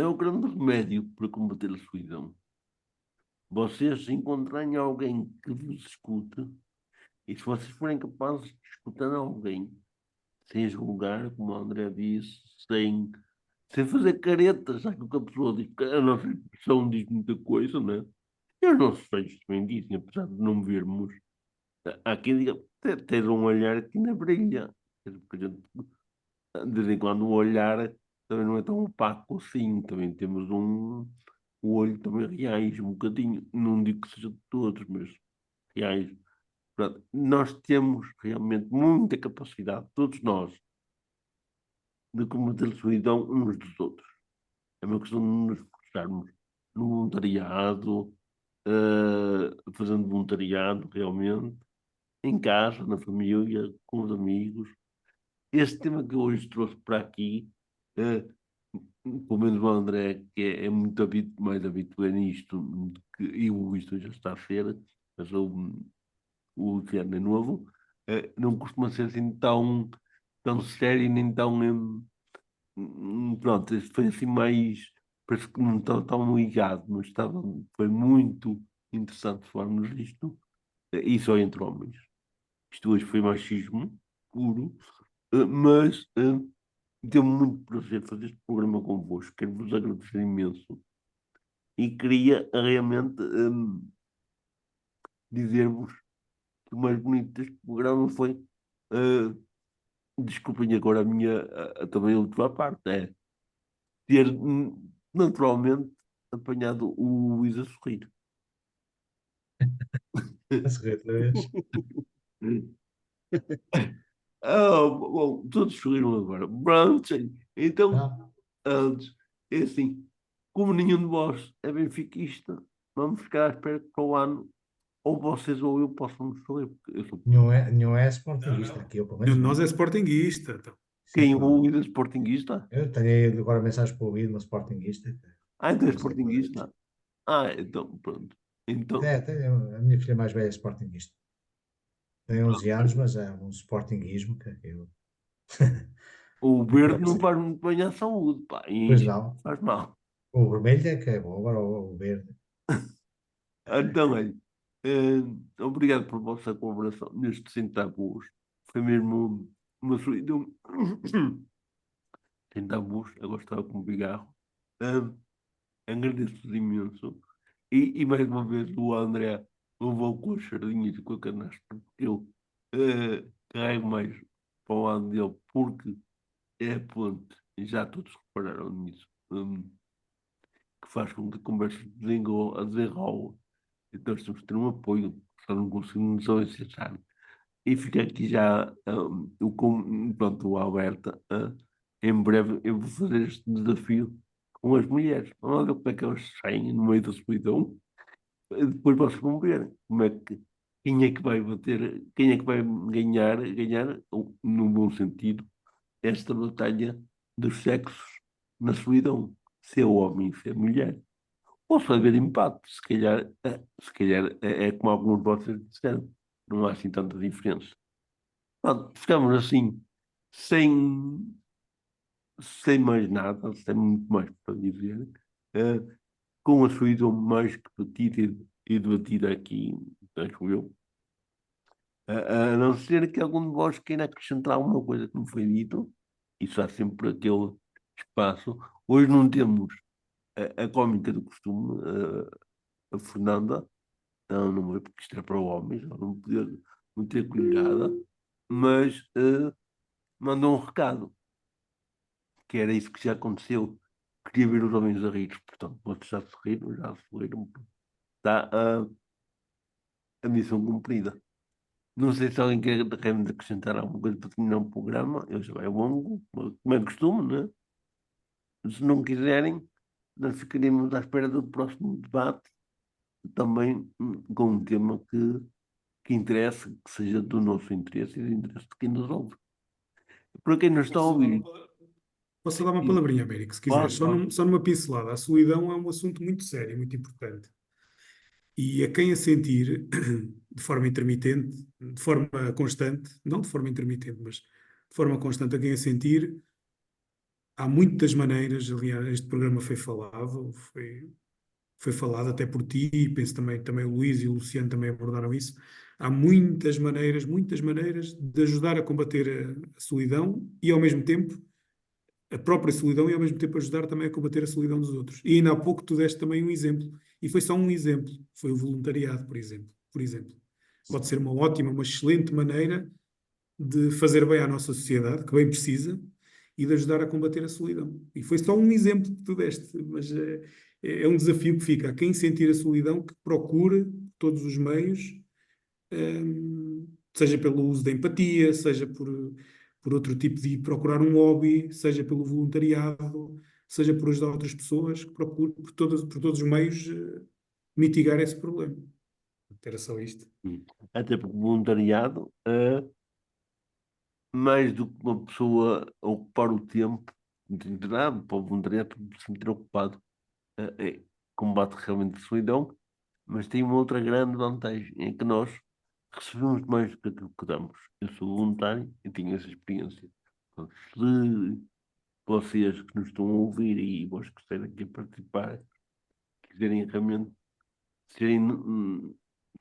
o grande remédio para combater a solidão. Vocês encontrarem alguém que vos escute, e se vocês forem capazes de escutar alguém sem julgar, como o André disse, sem fazer caretas, já que o que a pessoa diz, porque a nossa expressão diz muita coisa, não é? E os nossos feitos também dizem, apesar de não vermos, há quem diga, ter um olhar que ainda brilha. Porque a gente, de vez em quando o olhar também não é tão opaco assim, também temos o olho também reage um bocadinho, não digo que seja de todos, mas reage. Portanto, nós temos realmente muita capacidade, todos nós, de combater a solidão uns dos outros. É uma questão de nos esforçarmos no voluntariado, fazendo voluntariado realmente, em casa, na família, com os amigos. Este tema que eu hoje trouxe para aqui, eh, pelo menos o André, que é muito mais habituado nisto, do que eu, isto já está a ser, mas o Luciano é novo, não costuma ser assim tão sério, nem tão. Pronto, este foi assim mais. Parece que não estava tão ligado, mas foi muito interessante falarmos disto, e só entre homens. Isto hoje foi machismo puro, mas deu-me muito prazer fazer este programa convosco. Quero-vos agradecer imenso e queria realmente dizer-vos que o mais bonito deste programa foi. eh, Desculpem agora também a última parte, é ter naturalmente apanhado o Luís a sorrir. A sorrir outra vez. Bom, todos sorriram agora. Pronto, gente. Então, Não, antes, é assim, como nenhum de vós é benfiquista, vamos ficar à espera que para o ano ou vocês ou eu possamos sorrir, porque eu sou nenhum é sportinguista aqui, eu pelo Nenhum menos de nós não. é sportinguista. Então. Sim, quem o pronto. Luís é sportinguista. Eu tenho aí agora mensagem para ouvir de uma sportinguista. Então é Não sei qual é. sportinguista. Então, pronto. Então, Tem, a minha filha mais velha é sportinguista. Tem 11 anos, mas é um sportinguismo que eu. o Eu verde quero não ser. faz muito bem à saúde, pá, e Pois isso não. faz mal. O vermelho é que é bom, agora o verde. Então, olha, obrigado por vossa colaboração neste Sem Tabus. Foi mesmo uma solidão. Sem tabus, agora estava com um pigarro. Um, Agradeço-vos imenso. E mais uma vez o André levou com as sardinhas e com a canastra, porque eu carrego mais para o lado dele, porque é a ponte, e já todos repararam nisso, que faz com que a conversa desenrole. Então nós temos que ter um apoio, só não conseguimos só acessar. E fica aqui já pronto, o alerta. Em breve eu vou fazer este desafio com as mulheres. Vamos ver como é que elas saem no meio da solidão. Depois vocês vão ver como é que quem é que vai bater, quem é que vai ganhar, no bom sentido, esta batalha dos sexos na solidão. Se é homem, se é mulher. Posso haver empate, se calhar é como alguns de vocês disseram, não há assim tanta diferença. Pronto, ficamos assim, sem, sem mais nada, sem muito mais para dizer, eh, com a solidão mais que batida e debatida aqui, acho eu. A não ser que algum de vós queira acrescentar alguma coisa que não foi dito, isso há sempre aquele espaço. Hoje não temos a cómica do costume, a Fernanda. Não é porque isto é para homens, ela não podia não ter cuidado, mas mandou um recado, que era isso que já aconteceu. Queria ver os homens a rir, portanto, vocês já se riram, está a missão cumprida. Não sei se alguém quer realmente acrescentar alguma coisa para terminar o programa, eu já vai longo, como é costume, né? Se não quiserem, nós ficaríamos à espera do próximo debate, também com um tema que interessa, que seja do nosso interesse e do interesse de quem nos ouve. Para quem nos está a Posso dar uma, ouvir, pala- posso dar uma palavrinha, Américo, se quiser. pode, pode. Só numa pincelada. A solidão é um assunto muito sério, muito importante. E a quem a sentir de forma intermitente, de forma constante, não de forma intermitente, mas de forma constante, a quem a sentir, há muitas maneiras. Aliás, este programa foi falado até por ti, e penso também o Luís e o Luciano também abordaram isso. Há muitas maneiras de ajudar a combater a solidão e, ao mesmo tempo, a própria solidão e, ao mesmo tempo, ajudar também a combater a solidão dos outros. E ainda há pouco tu deste também um exemplo, e foi só um exemplo, foi o voluntariado, por exemplo. Por exemplo. Pode ser uma ótima, uma excelente maneira de fazer bem à nossa sociedade, que bem precisa, e de ajudar a combater a solidão. E foi só um exemplo que tu deste, mas é um desafio que fica. A quem sentir a solidão, que procure todos os meios, seja pelo uso da empatia, seja por outro tipo de procurar um hobby, seja pelo voluntariado, seja por ajudar outras pessoas, que procure por todos os meios mitigar esse problema. Era só isto. Até porque o voluntariado, mais do que uma pessoa ocupar o tempo integrado para o voluntariado, para se sentir ocupado, combate realmente a solidão, mas tem uma outra grande vantagem, é que nós recebemos mais do que aquilo que damos. Eu sou voluntário e tenho essa experiência. Portanto, se vocês que nos estão a ouvir e vós que estiverem aqui a participar, quiserem realmente serem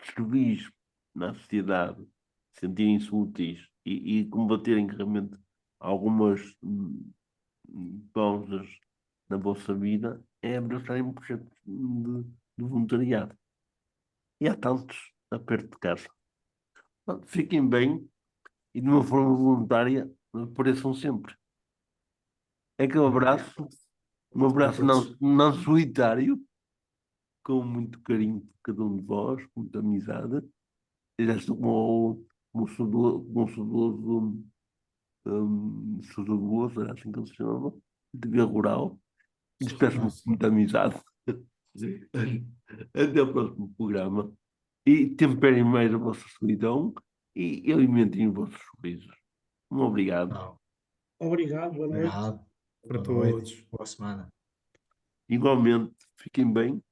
serviços na sociedade, sentirem-se úteis e combaterem realmente algumas pausas na vossa vida, é abraçarem um projeto de voluntariado. E há tantos a perto de casa. Portanto, fiquem bem e de uma forma voluntária apareçam sempre. É que um abraço não solitário, com muito carinho por cada um de vós, com muita amizade. Eu já estou como saudoso, era assim que ele se chama, de Via Rural. Despeço-me com muita amizade. Até o próximo programa. E temperem mais a vossa solidão e alimentem os vossos sorrisos. Um obrigado. Não, Obrigado, boa noite. obrigado. Para Boa noite. todos. Boa semana. Igualmente, fiquem bem